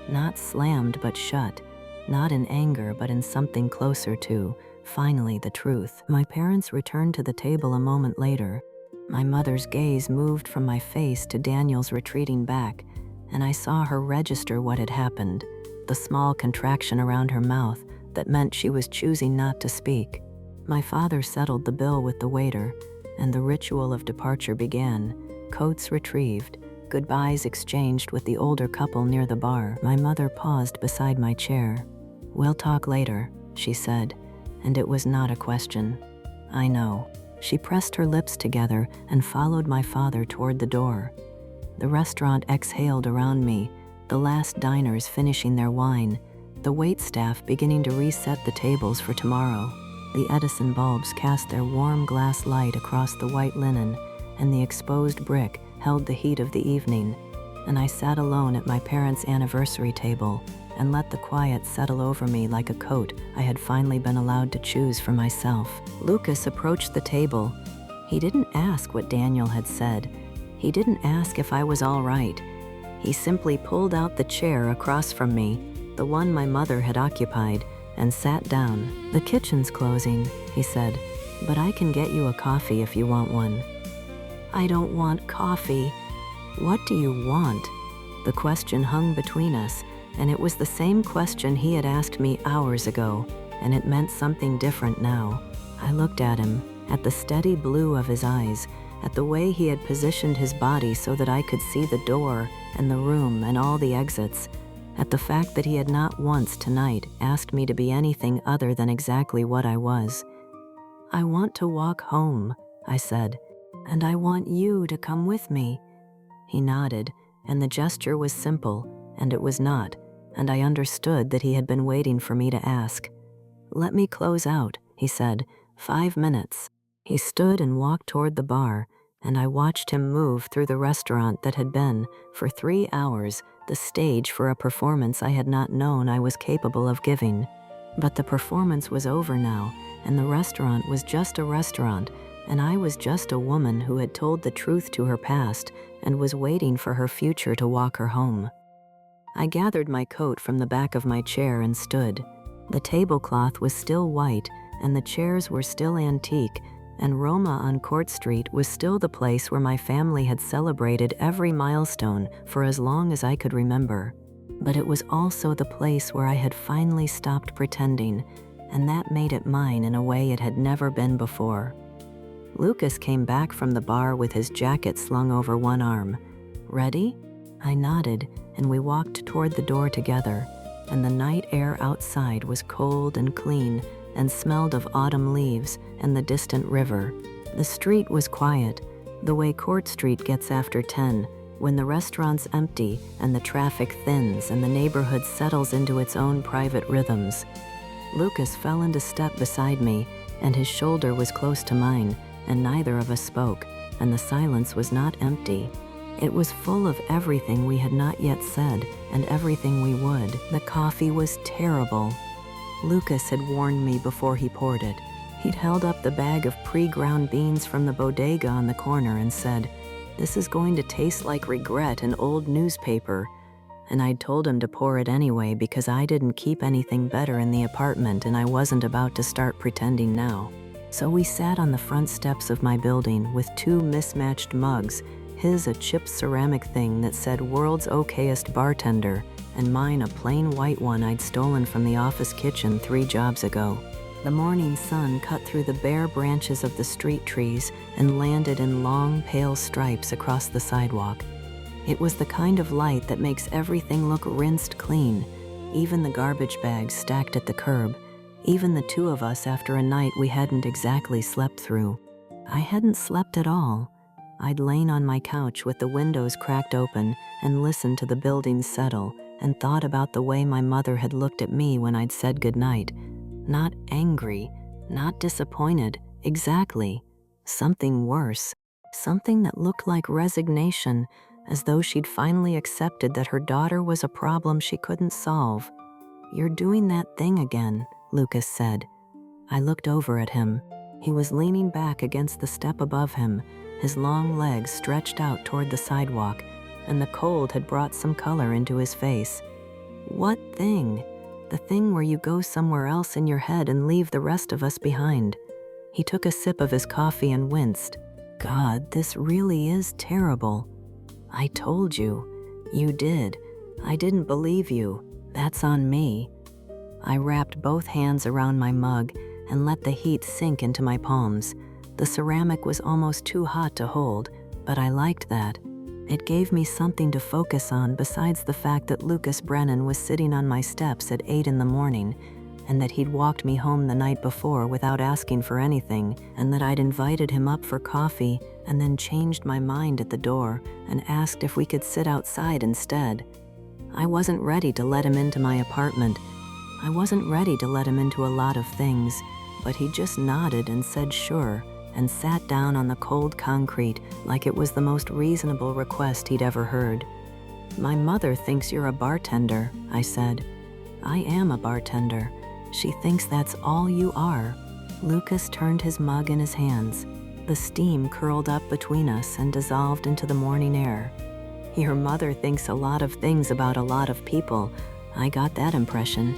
not slammed but shut, not in anger but in something closer to, finally, the truth. My parents returned to the table a moment later. My mother's gaze moved from my face to Daniel's retreating back, and I saw her register what had happened, the small contraction around her mouth that meant she was choosing not to speak. My father settled the bill with the waiter, and the ritual of departure began, coats retrieved, goodbyes exchanged with the older couple near the bar. My mother paused beside my chair. "We'll talk later," she said, and it was not a question. "I know." She pressed her lips together and followed my father toward the door. The restaurant exhaled around me, the last diners finishing their wine, the waitstaff beginning to reset the tables for tomorrow. The Edison bulbs cast their warm glass light across the white linen, and the exposed brick held the heat of the evening, and I sat alone at my parents' anniversary table and let the quiet settle over me like a coat I had finally been allowed to choose for myself. Lucas approached the table. He didn't ask what Daniel had said. He didn't ask if I was all right. He simply pulled out the chair across from me, the one my mother had occupied, and sat down. "The kitchen's closing," he said, "but I can get you a coffee if you want one." "I don't want coffee." "What do you want?" The question hung between us, and it was the same question he had asked me hours ago, and it meant something different now. I looked at him, at the steady blue of his eyes, at the way he had positioned his body so that I could see the door and the room and all the exits, at the fact that he had not once tonight asked me to be anything other than exactly what I was. "I want to walk home," I said, "and I want you to come with me." He nodded, and the gesture was simple, and it was not, and I understood that he had been waiting for me to ask. "Let me close out," he said, 5 minutes. He stood and walked toward the bar, and I watched him move through the restaurant that had been, for 3 hours, the stage for a performance I had not known I was capable of giving. But the performance was over now, and the restaurant was just a restaurant, and I was just a woman who had told the truth to her past and was waiting for her future to walk her home. I gathered my coat from the back of my chair and stood. The tablecloth was still white, and the chairs were still antique, and Roma on Court Street was still the place where my family had celebrated every milestone for as long as I could remember. But it was also the place where I had finally stopped pretending, and that made it mine in a way it had never been before. Lucas came back from the bar with his jacket slung over one arm. "Ready?" I nodded, and we walked toward the door together, and the night air outside was cold and clean and smelled of autumn leaves and the distant river. The street was quiet, the way Court Street gets after 10, when the restaurant's empty and the traffic thins and the neighborhood settles into its own private rhythms. Lucas fell into step beside me, and his shoulder was close to mine, and neither of us spoke, and the silence was not empty. It was full of everything we had not yet said, and everything we would. The coffee was terrible. Lucas had warned me before he poured it. He'd held up the bag of pre-ground beans from the bodega on the corner and said, "This is going to taste like regret and old newspaper." And I'd told him to pour it anyway because I didn't keep anything better in the apartment and I wasn't about to start pretending now. So we sat on the front steps of my building with two mismatched mugs, his a chipped ceramic thing that said "World's Okayest Bartender," and mine a plain white one I'd stolen from the office kitchen 3 jobs ago. The morning sun cut through the bare branches of the street trees and landed in long, pale stripes across the sidewalk. It was the kind of light that makes everything look rinsed clean, even the garbage bags stacked at the curb, even the two of us after a night we hadn't exactly slept through. I hadn't slept at all. I'd lain on my couch with the windows cracked open and listened to the buildings settle and thought about the way my mother had looked at me when I'd said goodnight. Not angry, not disappointed, exactly. Something worse, something that looked like resignation, as though she'd finally accepted that her daughter was a problem she couldn't solve. "You're doing that thing again," Lucas said. I looked over at him. He was leaning back against the step above him, his long legs stretched out toward the sidewalk, and the cold had brought some color into his face. "What thing?" "The thing where you go somewhere else in your head and leave the rest of us behind." He took a sip of his coffee and winced. "God, this really is terrible." "I told you." "You did. I didn't believe you. That's on me." I wrapped both hands around my mug and let the heat sink into my palms. The ceramic was almost too hot to hold, but I liked that. It gave me something to focus on besides the fact that Lucas Brennan was sitting on my steps at 8 in the morning, and that he'd walked me home the night before without asking for anything, and that I'd invited him up for coffee and then changed my mind at the door and asked if we could sit outside instead. I wasn't ready to let him into my apartment. I wasn't ready to let him into a lot of things, but he just nodded and said sure, and sat down on the cold concrete like it was the most reasonable request he'd ever heard. "My mother thinks you're a bartender," I said. "I am a bartender. She thinks that's all you are." Lucas turned his mug in his hands. The steam curled up between us and dissolved into the morning air. "Your mother thinks a lot of things about a lot of people. I got that impression.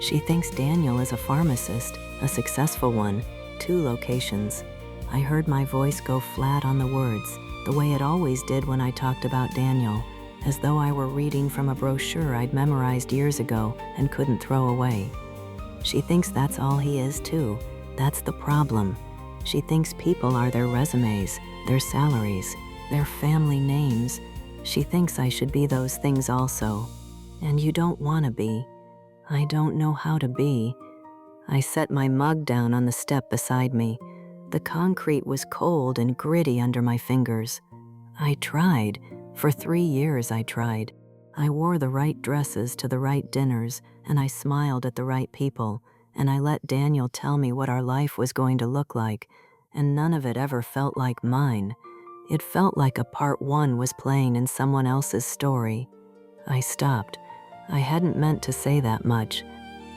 She thinks Daniel is a pharmacist, a successful one, 2 locations." I heard my voice go flat on the words, the way it always did when I talked about Daniel, as though I were reading from a brochure I'd memorized years ago and couldn't throw away. "She thinks that's all he is, too. That's the problem. She thinks people are their resumes, their salaries, their family names. She thinks I should be those things also. And you don't want to be. I don't know how to be." I set my mug down on the step beside me. The concrete was cold and gritty under my fingers. I tried. For 3 years I tried. I wore the right dresses to the right dinners, and I smiled at the right people, and I let Daniel tell me what our life was going to look like, and none of it ever felt like mine. It felt like a part 1 was playing in someone else's story. I stopped. I hadn't meant to say that much.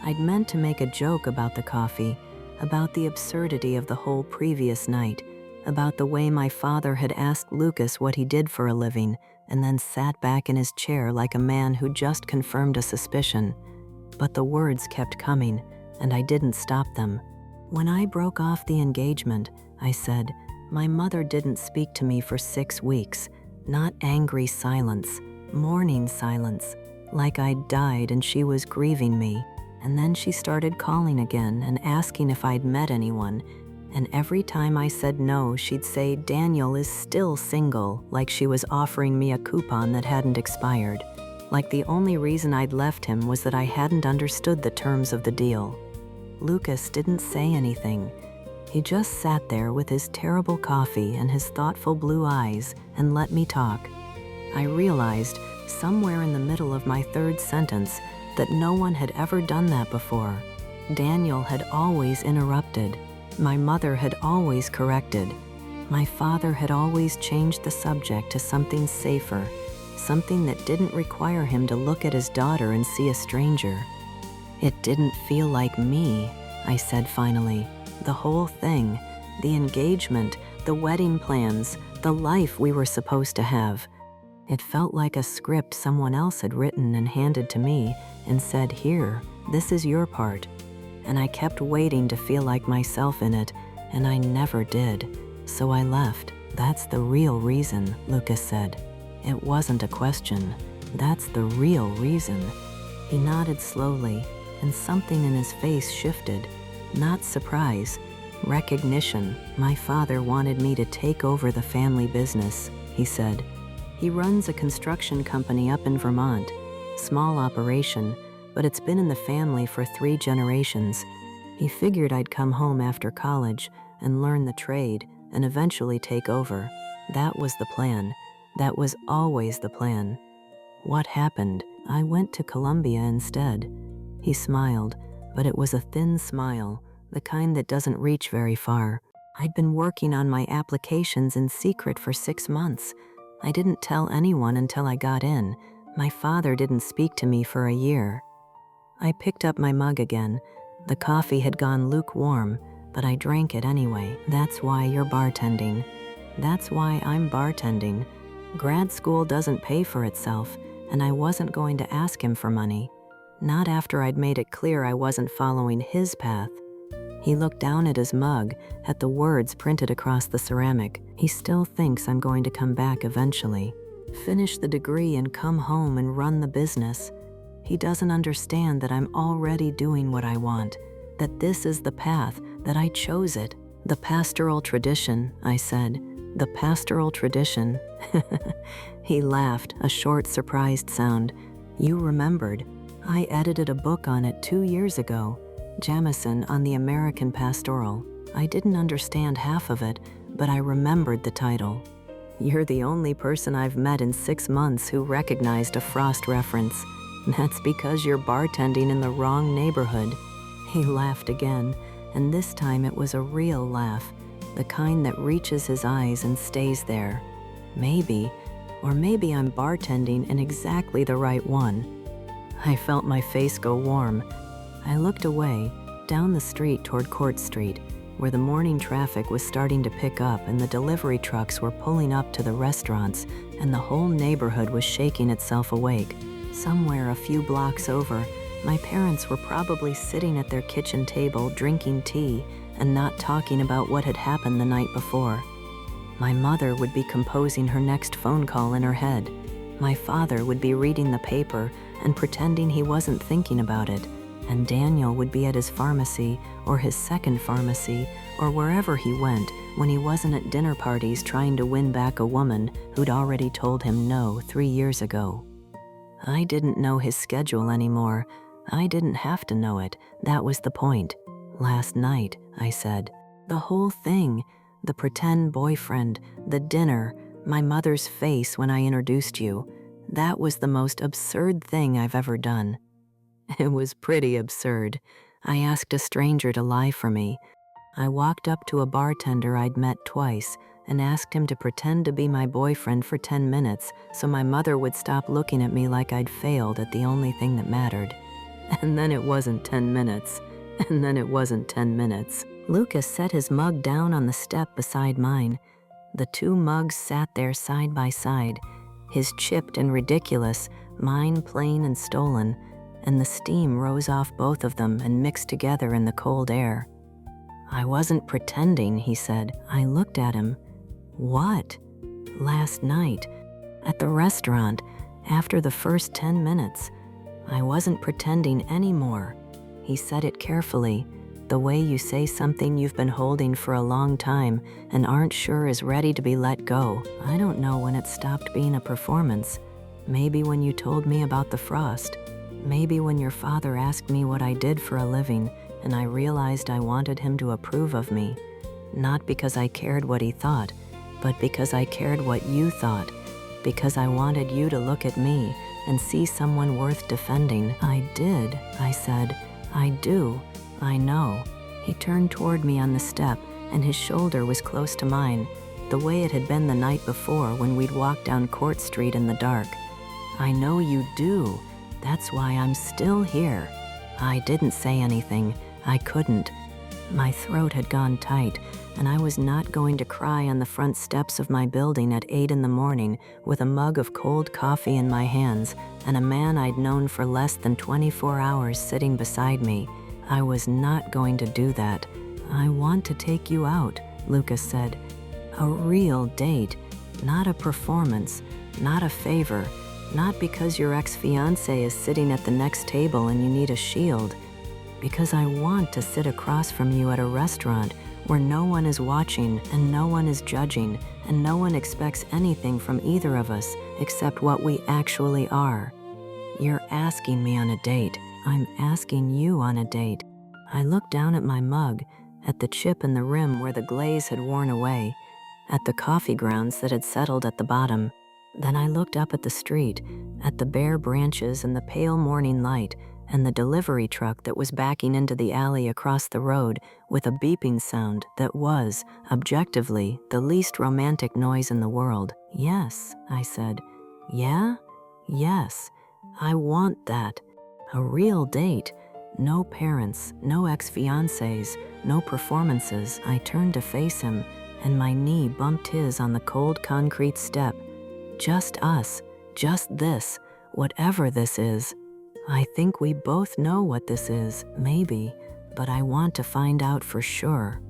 I'd meant to make a joke about the coffee, about the absurdity of the whole previous night, about the way my father had asked Lucas what he did for a living and then sat back in his chair like a man who just confirmed a suspicion. But the words kept coming, and I didn't stop them. When I broke off the engagement, I said, my mother didn't speak to me for 6 weeks. Not angry silence, mourning silence, like I'd died and she was grieving me. And then she started calling again and asking if I'd met anyone. And every time I said no, she'd say Daniel is still single, like she was offering me a coupon that hadn't expired. Like the only reason I'd left him was that I hadn't understood the terms of the deal. Lucas didn't say anything. He just sat there with his terrible coffee and his thoughtful blue eyes and let me talk. I realized, somewhere in the middle of my third sentence, that no one had ever done that before. Daniel had always interrupted. My mother had always corrected. My father had always changed the subject to something safer, something that didn't require him to look at his daughter and see a stranger. It didn't feel like me, I said finally. The whole thing, the engagement, the wedding plans, the life we were supposed to have. It felt like a script someone else had written and handed to me and said, here, this is your part. And I kept waiting to feel like myself in it, and I never did. So I left. That's the real reason, Lucas said. It wasn't a question. That's the real reason. He nodded slowly, and something in his face shifted. Not surprise, recognition. My father wanted me to take over the family business, he said. He runs a construction company up in Vermont. Small operation, but it's been in the family for 3 generations. He figured I'd come home after college and learn the trade and eventually take over. That was the plan. That was always the plan. What happened? I went to Columbia instead. He smiled, but it was a thin smile, the kind that doesn't reach very far. I'd been working on my applications in secret for 6 months. I didn't tell anyone until I got in. My father didn't speak to me for a year. I picked up my mug again. The coffee had gone lukewarm, but I drank it anyway. That's why you're bartending. That's why I'm bartending. Grad school doesn't pay for itself, and I wasn't going to ask him for money. Not after I'd made it clear I wasn't following his path. He looked down at his mug, at the words printed across the ceramic. He still thinks I'm going to come back eventually. Finish the degree and come home and run the business. He doesn't understand that I'm already doing what I want, that this is the path, that I chose it. The pastoral tradition, I said. The pastoral tradition. He laughed, a short, surprised sound. You remembered. I edited a book on it 2 years ago. Jamison on the American Pastoral. I didn't understand half of it, but I remembered the title. You're the only person I've met in 6 months who recognized a Frost reference. That's because you're bartending in the wrong neighborhood. He laughed again, and this time it was a real laugh, the kind that reaches his eyes and stays there. Maybe, or maybe I'm bartending in exactly the right one. I felt my face go warm. I looked away, down the street toward Court Street, where the morning traffic was starting to pick up and the delivery trucks were pulling up to the restaurants and the whole neighborhood was shaking itself awake. Somewhere a few blocks over, my parents were probably sitting at their kitchen table drinking tea and not talking about what had happened the night before. My mother would be composing her next phone call in her head. My father would be reading the paper and pretending he wasn't thinking about it. And Daniel would be at his pharmacy or his second pharmacy or wherever he went when he wasn't at dinner parties trying to win back a woman who'd already told him no 3 years ago. I didn't know his schedule anymore. I didn't have to know it. That was the point. Last night, I said. The whole thing, the pretend boyfriend, the dinner, my mother's face when I introduced you, that was the most absurd thing I've ever done. It was pretty absurd. I asked a stranger to lie for me. I walked up to a bartender I'd met twice and asked him to pretend to be my boyfriend for 10 minutes so my mother would stop looking at me like I'd failed at the only thing that mattered. And then it wasn't 10 minutes. And then it wasn't 10 minutes. Lucas set his mug down on the step beside mine. The two mugs sat there side by side, his chipped and ridiculous, mine plain and stolen, and the steam rose off both of them and mixed together in the cold air. "I wasn't pretending," he said. I looked at him. "What?" "Last night, at the restaurant, after the first 10 minutes. I wasn't pretending anymore." He said it carefully, the way you say something you've been holding for a long time and aren't sure is ready to be let go. I don't know when it stopped being a performance. Maybe when you told me about the frost. Maybe when your father asked me what I did for a living and I realized I wanted him to approve of me. Not because I cared what he thought, but because I cared what you thought. Because I wanted you to look at me and see someone worth defending. "I did," I said. "I do. I know." He turned toward me on the step, and his shoulder was close to mine, the way it had been the night before when we'd walked down Court Street in the dark. "I know you do. That's why I'm still here." I didn't say anything. I couldn't. My throat had gone tight, and I was not going to cry on the front steps of my building at 8 in the morning with a mug of cold coffee in my hands and a man I'd known for less than 24 hours sitting beside me. I was not going to do that. "I want to take you out," Lucas said. "A real date, not a performance, not a favor, not because your ex-fiancé is sitting at the next table and you need a shield. Because I want to sit across from you at a restaurant where no one is watching and no one is judging and no one expects anything from either of us except what we actually are. You're asking me on a date. I'm asking you on a date." I looked down at my mug, at the chip in the rim where the glaze had worn away, at the coffee grounds that had settled at the bottom. Then I looked up at the street, at the bare branches and the pale morning light, and the delivery truck that was backing into the alley across the road with a beeping sound that was, objectively, the least romantic noise in the world. "Yes," I said. "Yeah? Yes. I want that. A real date. No parents, no ex-fiancés, no performances." I turned to face him, and my knee bumped his on the cold concrete step. "Just us. Just this. Whatever this is. I think we both know what this is, maybe, but I want to find out for sure."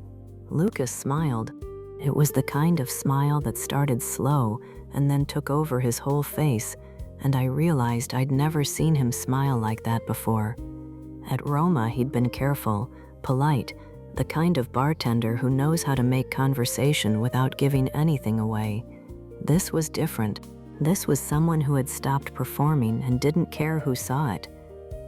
Lucas smiled. It was the kind of smile that started slow and then took over his whole face, and I realized I'd never seen him smile like that before. At Roma, he'd been careful, polite, the kind of bartender who knows how to make conversation without giving anything away. This was different. This was someone who had stopped performing and didn't care who saw it.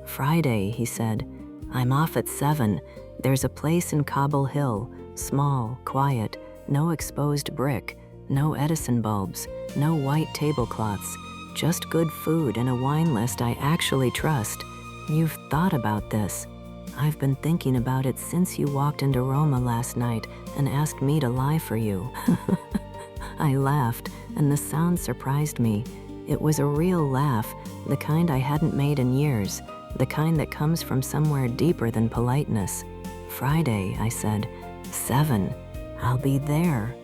"Friday," he said. "I'm off at 7. There's a place in Cobble Hill, small, quiet, no exposed brick, no Edison bulbs, no white tablecloths, just good food and a wine list I actually trust. You've thought about this. I've been thinking about it since you walked into Roma last night and asked me to lie for you." I laughed, and the sound surprised me. It was a real laugh, the kind I hadn't made in years, the kind that comes from somewhere deeper than politeness. "Friday," I said. 7. I'll be there.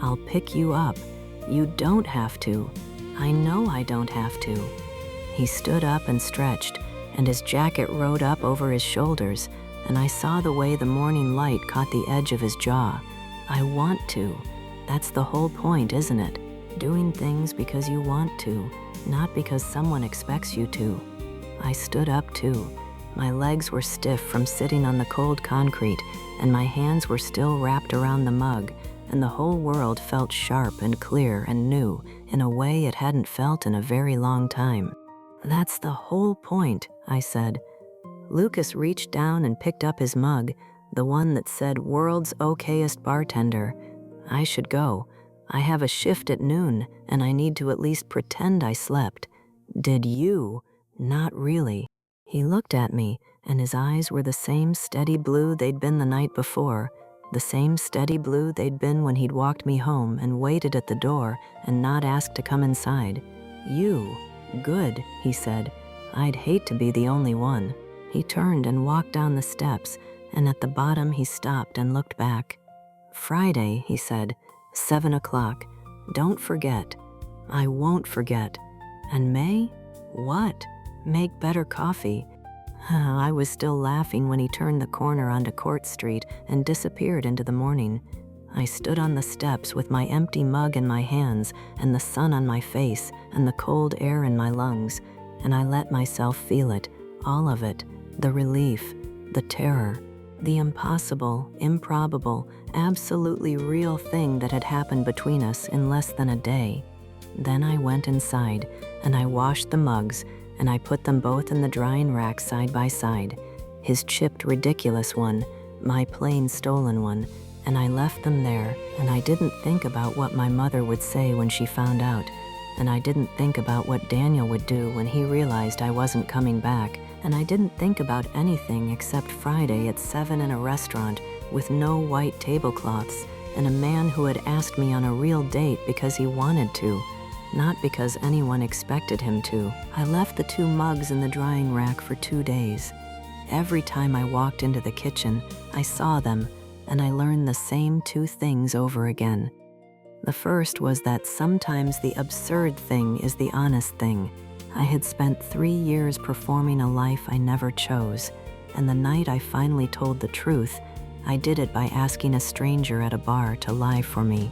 I'll pick you up. You don't have to. I know I don't have to." He stood up and stretched, and his jacket rode up over his shoulders, and I saw the way the morning light caught the edge of his jaw. "I want to. That's the whole point, isn't it? Doing things because you want to, not because someone expects you to." I stood up too. My legs were stiff from sitting on the cold concrete, and my hands were still wrapped around the mug, and the whole world felt sharp and clear and new in a way it hadn't felt in a very long time. "That's the whole point," I said. Lucas reached down and picked up his mug, the one that said "World's Okayest Bartender." "I should go. I have a shift at noon, and I need to at least pretend I slept." "Did you?" "Not really." He looked at me, and his eyes were the same steady blue they'd been the night before, the same steady blue they'd been when he'd walked me home and waited at the door and not asked to come inside. "You? Good," he said. "I'd hate to be the only one." He turned and walked down the steps, and at the bottom he stopped and looked back. "Friday," he said, "7 o'clock. Don't forget." "I won't forget." "And May?" "What?" "Make better coffee." I was still laughing when he turned the corner onto Court Street and disappeared into the morning. I stood on the steps with my empty mug in my hands and the sun on my face and the cold air in my lungs, and I let myself feel it, all of it, the relief, the terror, the impossible, improbable, absolutely real thing that had happened between us in less than a day. Then I went inside, and I washed the mugs, and I put them both in the drying rack side by side, his chipped, ridiculous one, my plain, stolen one, and I left them there, and I didn't think about what my mother would say when she found out, and I didn't think about what Daniel would do when he realized I wasn't coming back, and I didn't think about anything except Friday at 7 in a restaurant with no white tablecloths and a man who had asked me on a real date because he wanted to, not because anyone expected him to. I left the 2 mugs in the drying rack for 2 days. Every time I walked into the kitchen, I saw them, and I learned the same 2 things over again. The first was that sometimes the absurd thing is the honest thing. I had spent 3 years performing a life I never chose, and the night I finally told the truth, I did it by asking a stranger at a bar to lie for me.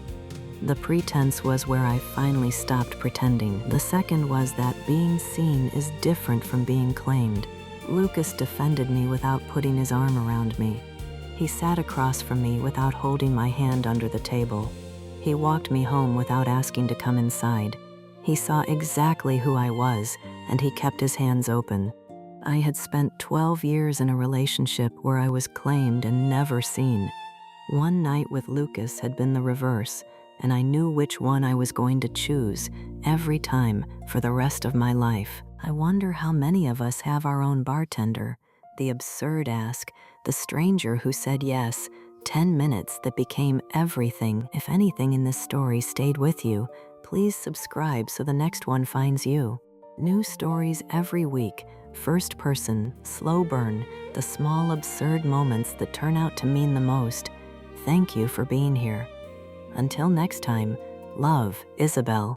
The pretense was where I finally stopped pretending. The second was that being seen is different from being claimed. Lucas defended me without putting his arm around me. He sat across from me without holding my hand under the table. He walked me home without asking to come inside. He saw exactly who I was, and he kept his hands open. I had spent 12 years in a relationship where I was claimed and never seen. One night with Lucas had been the reverse, and I knew which one I was going to choose every time for the rest of my life. I wonder how many of us have our own bartender, the absurd ask, the stranger who said yes, 10 minutes that became everything. If anything in this story stayed with you, please subscribe so the next one finds you. New stories every week, first person, slow burn, the small absurd moments that turn out to mean the most. Thank you for being here. Until next time, love, Isabelle.